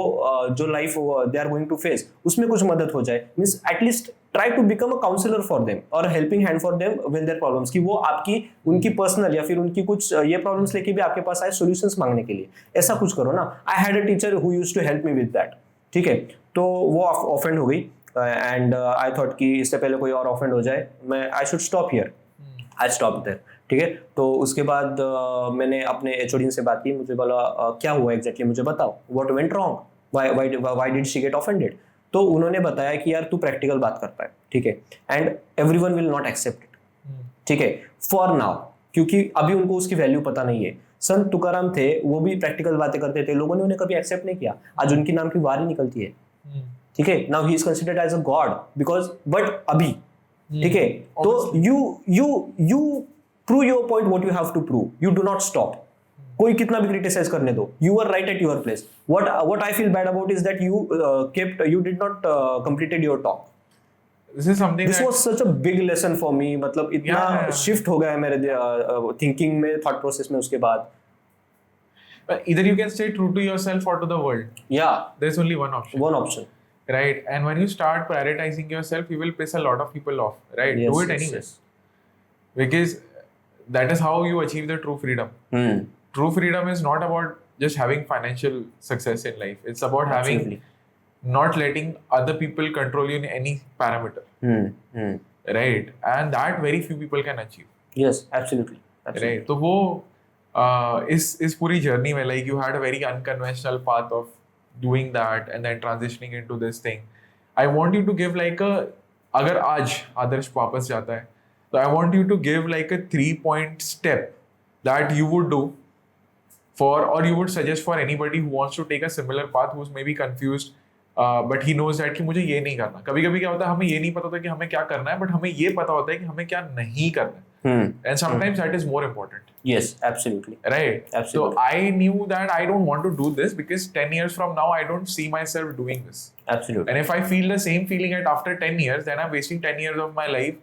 जो life they are going to face उसमें कुछ मदद हो जाए. Means at least try to become a counsellor for them और helping hand for them with their problems, कि वो आपकी उनकी पर्सनल या फिर उनकी कुछ ये प्रॉब्लम्स लेके भी आपके पास आए सॉल्यूशंस मांगने के लिए. ऐसा कुछ करो ना. I had a teacher who used to help me with that, ठीक है. तो वो ऑफेंड हो गई एंड आई थॉट कि इससे पहले कोई और ऑफेंड हो जाए, मैं I should stop here. I stop there, ठीक है. तो उसके बाद मैंने अपने एचओडी से बात की. मुझे बोला क्या हुआ एग्जैक्टली, मुझे बताओ, what went wrong, why did she get offended. तो उन्होंने बताया कि यार तू प्रैक्टिकल बात करता है, ठीक है, and everyone will not accept it, ठीक है, फॉर नाउ, क्योंकि अभी उनको उसकी वैल्यू पता नहीं है. संत तुकाराम थे, वो भी प्रैक्टिकल बातें करते थे, लोगों ने उन्हें कभी एक्सेप्ट नहीं किया. आज उनके नाम की वारी निकलती है, ठीक है. Now he is considered as a god because but अभी, ठीक है. तो you prove your point what you have to prove. You do not stop. कोई कितना भी क्रिटिसाइज करने दो, you are right at your place. What I feel bad about is that you did not completed your talk. This was such a big lesson for me. मतलब इतना shift हो गया है मेरे थिंकिंग में, थॉट प्रोसेस में उसके बाद. Either you can stay true to yourself or to the world. Yeah, there's only one option. Right, and when you start prioritizing yourself, you will piss a lot of people off. Right, do it anyways. Because that is how you achieve the true freedom. True freedom is not about just having financial success in life. It's about having not letting other people control you in any parameter. Right, and that very few people can achieve. Yes, absolutely. Right, तो वो इस पूरी journey में like you had a very unconventional path of doing that and then transitioning into this thing. I want you to give like a, अगर आज आदर्श वापस जाता है, तो I want you to give like a 3-point step that you would do for, or you would suggest for anybody who wants to take a similar path, who's maybe confused, but he knows that कि मुझे ये नहीं करना. कभी-कभी क्या होता है, हमें ये नहीं पता होता कि हमें क्या करना है, but हमें ये पता होता है कि हमें क्या नहीं करना है. And sometimes that is more important. Yes, absolutely. Right. Absolutely. So I knew that I don't want to do this because 10 years from now I don't see myself doing this. Absolutely. And if I feel the same feeling at after 10 years, then I'm wasting 10 years of my life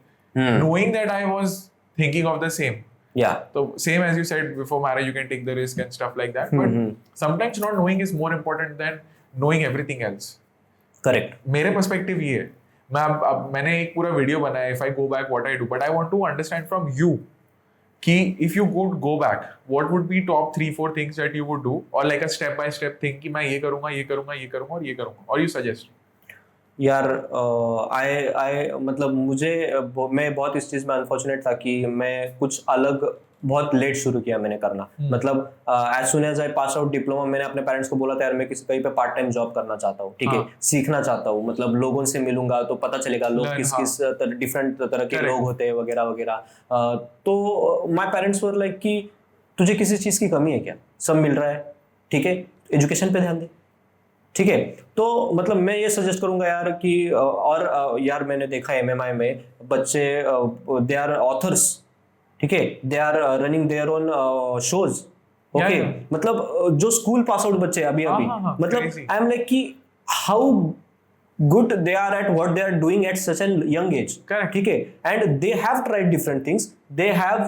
knowing that I was thinking of the same. Yeah. So same as you said, before marriage you can take the risk and stuff like that. But sometimes not knowing is more important than knowing everything else. Correct. मेरे perspective ये है. मैंने एक पूरा video बनाया, if I go back what I do, but I want to understand from you कि if you could go back, what would be top 3-4 things that you would do, or like a step by step thing कि मैं ये करूँगा, ये करूँगा, ये करूँगा और ये करूँगा, और you suggest. यार मतलब मैं बहुत इस चीज़ में अनफॉर्चुनेट था कि मैं कुछ अलग बहुत लेट शुरू किया मैंने करना. मतलब as soon as I pass out diploma, मैंने अपने पेरेंट्स को बोला था यार मैं कहीं पे पार्ट टाइम जॉब करना चाहता हूँ, ठीक है, सीखना चाहता हूँ. मतलब लोगों से मिलूंगा तो पता चलेगा लोग किस डिफरेंट तरह के लोग होते हैं वगैरह वगैरह. तो माई पेरेंट्स वर लाइक कि तुझे किसी चीज़ की कमी है क्या, सब मिल रहा है, ठीक है, एजुकेशन पे ध्यान दे, ठीक है. तो मतलब मैं ये सजेस्ट करूंगा यार कि और यार मैंने देखा MMI में बच्चे दे आर ऑथर्स, ठीक है, they are running their own shows, okay, मतलब जो स्कूल पास आउट बच्चे अभी मतलब आई एम लाइक कि how good they are at what they are doing at such a young age. Correct. ठीक है, and they have tried different things, they have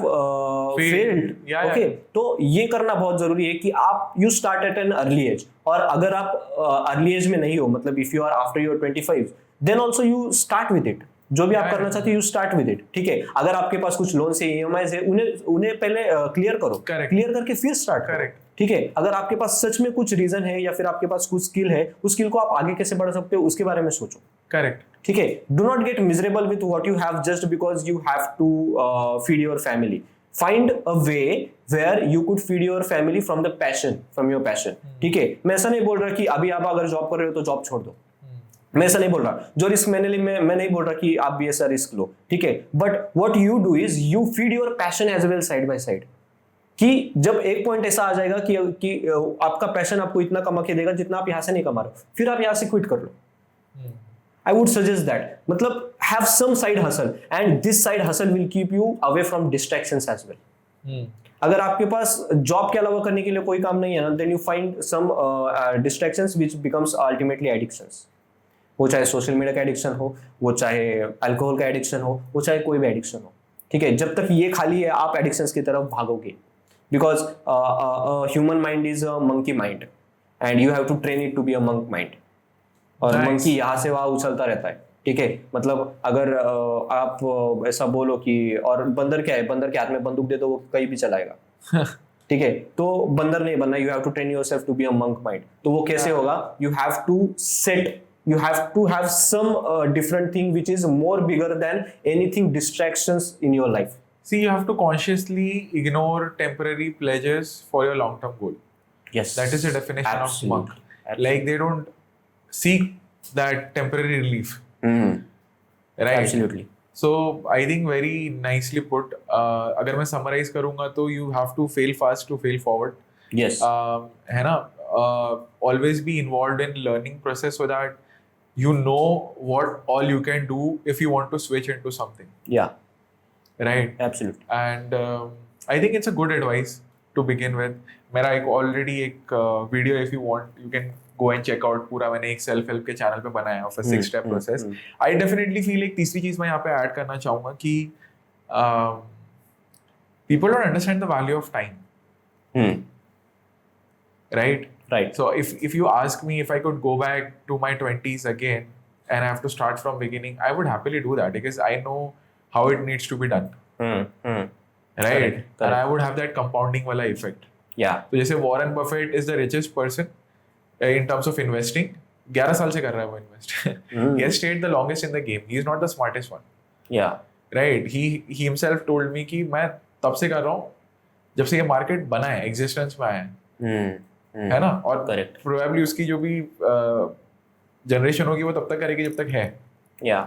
failed. Okay, तो ये करना बहुत जरूरी है कि आप you start at an early age. और अगर आप early age में नहीं हो, मतलब if you are after your 25, then also you start with it. जो भी आप करना चाहते हो यू स्टार्ट विद इट, ठीक है। अगर आपके पास कुछ लोन से ईएमआई है, उन्हें पहले क्लियर करो, क्लियर करके फिर स्टार्ट करो, ठीक है। अगर आपके पास सच में कुछ रीजन है या फिर आपके पास कुछ स्किल है, उस स्किल को आप आगे कैसे बढ़ा सकते हो उसके बारे में सोचो, करेक्ट, ठीक है। Do not get miserable with what you have just because you have to feed your family. Find a way where you could feed your family from the passion, from your passion, ठीक है। मैं ऐसा नहीं बोल रहा कि अभी आप अगर जॉब कर रहे हो तो जॉब छोड़ दो, मैं ऐसा नहीं बोल रहा। जो रिस्क मैंने ली, मैं नहीं बोल रहा कि आप भी ऐसा रिस्क लो, ठीक है। But what you do is you feed your passion as well side by side, कि जब एक पॉइंट ऐसा आ जाएगा कि आपका पैशन आपको इतना कमा के देगा जितना आप यहां से नहीं कमा रहे हो, फिर आप यहां से क्विट कर लो। आई वुड सजेस्ट दैट, मतलब have some side hustle and this side hustle will keep you away from distractions as well. अगर आपके पास जॉब के अलावा करने के लिए कोई काम नहीं है ना, then you find some distractions which becomes ultimately addictions. वो चाहे सोशल मीडिया का एडिक्शन हो, वो चाहे अल्कोहल का एडिक्शन हो, वो चाहे कोई भी एडिक्शन हो, ठीक है। जब तक ये खाली है आप एडिक्शंस की तरफ भागोगे, because human mind is a monkey mind and you have to train it to be a monk mind. और मंकी यहाँ से वहां उछलता रहता है, ठीक है। मतलब अगर आप ऐसा बोलो कि, और बंदर क्या है, बंदर के हाथ में बंदूक दे दो वो कहीं भी चलाएगा, ठीक है। तो बंदर नहीं बनना, you have to train yourself to be a monk mind. तो वो कैसे होगा? You have to set, you have to have some different thing which is more bigger than anything distractions in your life. See, you have to consciously ignore temporary pleasures for your long-term goal. Yes, that is the definition absolutely. of monk. Absolutely. Like they don't seek that temporary relief. Right? Absolutely. So I think very nicely put. अगर मैं summarize करूँगा तो you have to fail fast to fail forward. Yes. है ना? Always be involved in learning process so that you know what all you can do if you want to switch into something. Yeah. Right? Absolutely. And I think it's a good advice to begin with. मेरा एक already एक video if you want you can go and check out. पूरा मैंने एक self help के channel पे बनाया of a 6-step process. I definitely feel एक तीसरी चीज मैं यहाँ पे add करना चाहूँगा कि people don't understand the value of time. Right? Right. So if you ask me if I could go back to my 20s again and I have to start from beginning, I would happily do that because I know how it needs to be done. Right? Correct. And I would have that compounding wala effect. Yeah. So जैसे Warren Buffett is the richest person in terms of investing. 11 साल से कर रहा है वो invest. He has stayed the longest in the game. He is not the smartest one. Yeah. Right? He himself told me कि मैं तब से कर रहा हूँ जब से ये market बना है, existence में आया है. है ना? और प्रोबेबली उसकी जो भी जनरेशन होगी वो तब तक करेगी जब तक है। या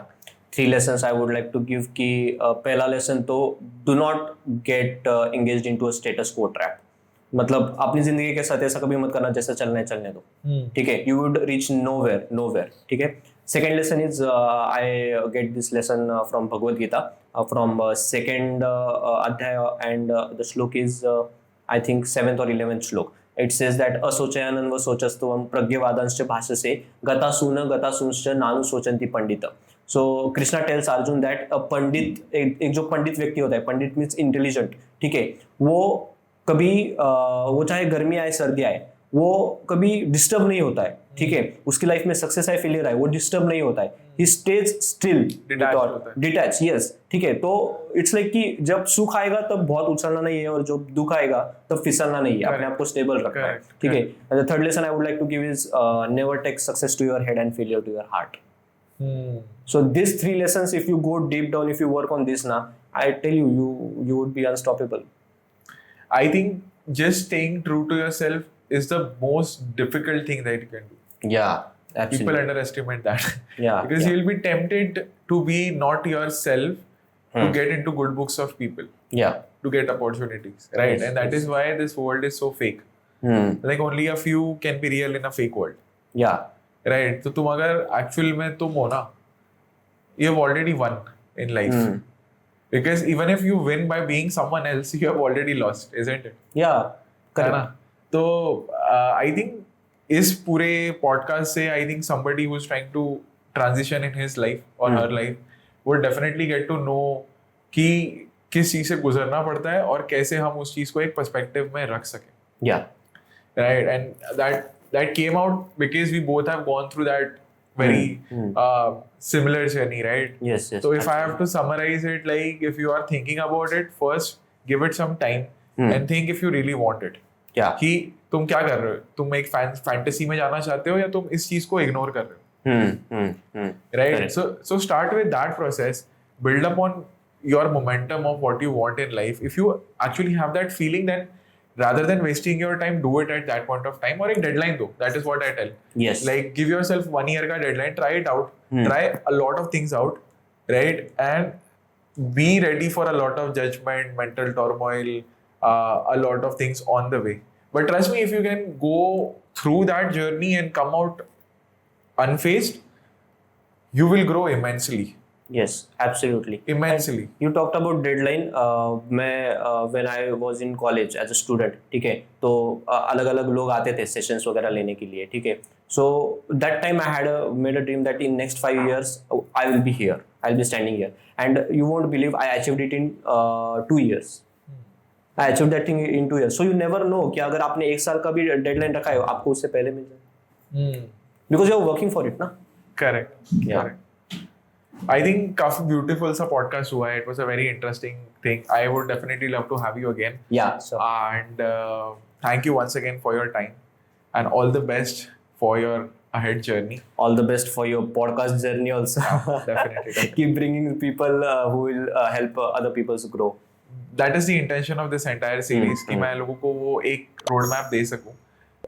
3 lessons I would like to give कि पहला लेसन तो do not get engaged into a status quo trap. मतलब अपनी जिंदगी के साथ ऐसा कभी मत करना जैसा चलना है चलने दो, ठीक है। you would reach nowhere, ठीक है। Second lesson is I get this lesson from Bhagavad Gita from second adhyaya and the shlok is I think 7th or 11th shlok. It says that असोचयानन व सोचस्तवम प्रज्ञवादांश्च भाषसे गतासूंश्च नानु सोचंती पंडित. So Krishna tells Arjun that a पंडित एक जो पंडित व्यक्ति होता है, पंडित means intelligent, ठीक है, वो कभी वो चाहे गर्मी आए सर्दी आए वो कभी डिस्टर्ब नहीं होता है, ठीक है। उसकी लाइफ में सक्सेस आए फेलियर आए वो डिस्टर्ब नहीं होता है, ही स्टेज स्टिल डिटैच, यस, ठीक है। तो इट्स लाइक कि जब सुख आएगा तब बहुत उछलना नहीं है और जब दुख आएगा तब फिसलना नहीं है, अपने आप को स्टेबल रखना है, ठीक है। The third lesson I would like to give is never take success to your head and failure to your heart. So these 3 lessons, if you go deep down, if you work on this now, I tell you, you would be unstoppable. I think just staying true to yourself is the most difficult thing that you can do. Yeah, absolutely. People underestimate that. Yeah. Because you'll be tempted to be not yourself to get into good books of people. Yeah. To get opportunities, right? Yes, and that is why this world is so fake. Like only a few can be real in a fake world. Yeah. Right? तो तुम अगर actual में तुम हो ना, you have already won in life. Because even if you win by being someone else, you have already lost, isn't it? Yeah, है ना? correct. तो I think इस पूरे podcast से I think somebody who's trying to transition in his life or her life would definitely get to know कि किस चीज़ से गुजरना पड़ता है और कैसे हम उस चीज़ को एक पर्सपेक्टिव में रख सकें. Yeah. Right, and that came out because we both have gone through that very similar journey, right? Yes, yes. So if I have to summarize it, like if you are thinking about it, first give it some time and think if you really want it. Yeah. कि तुम क्या कर रहे हो? तुम एक fantasy में जाना चाहते हो या तुम इस चीज को इग्नोर कर रहे हो? Right? So start with that process. Build up on your momentum of what you want in life. If you actually have that feeling, then rather than wasting your time, do it at that point of time. Or एक deadline दो. That is what I tell. Yes. Like give yourself 1 year का deadline. Try it out. Try a lot of things out, right? And be ready for a lot of judgment, mental turmoil, a lot of things on the way. But trust me, if you can go through that journey and come out unfazed, you will grow immensely. Yes, absolutely. Immensely. You talked about deadline. मैं when I was in college as a student, ठीक है, तो अलग अलग लोग आते थे sessions वगैरह लेने के लिए, ठीक है. So that time I had made a dream that in next 5 years I will be here. I'll be standing here, and you won't believe I achieved it in 2 years. I achieved that thing in 2 years. So you never know कि अगर आपने 1 साल का भी deadline रखा है, आपको उससे पहले मिल जाए. Because you are working for it, ना? Correct. Yeah. Correct. I think काफी beautiful सा podcast हुआ है. It was a very interesting thing. I would definitely love to have you again. Yeah. So And thank you once again for your time and all the best for your ahead journey. all the best for your podcast journey also. Definitely. Keep bringing people who will help other people to grow. That is the intention of this entire series कि मैं लोगों को वो एक road map दे सकूं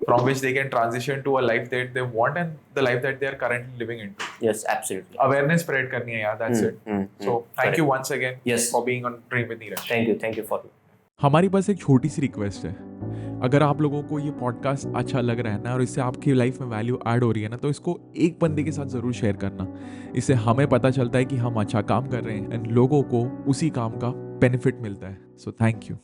from which they can transition to a life that they want and the life that they are currently living into. Yes, absolutely. Awareness spread करनी है यार, that's it. So thank you once again Yes. for being on Dream with Neeraj. Thank you for हमारी बस एक छोटी सी request है. अगर आप लोगों को ये पॉडकास्ट अच्छा लग रहा है ना और इससे आपकी लाइफ में वैल्यू ऐड हो रही है ना, तो इसको एक बंदे के साथ ज़रूर शेयर करना. इससे हमें पता चलता है कि हम अच्छा काम कर रहे हैं एंड लोगों को उसी काम का बेनिफिट मिलता है. So thank you.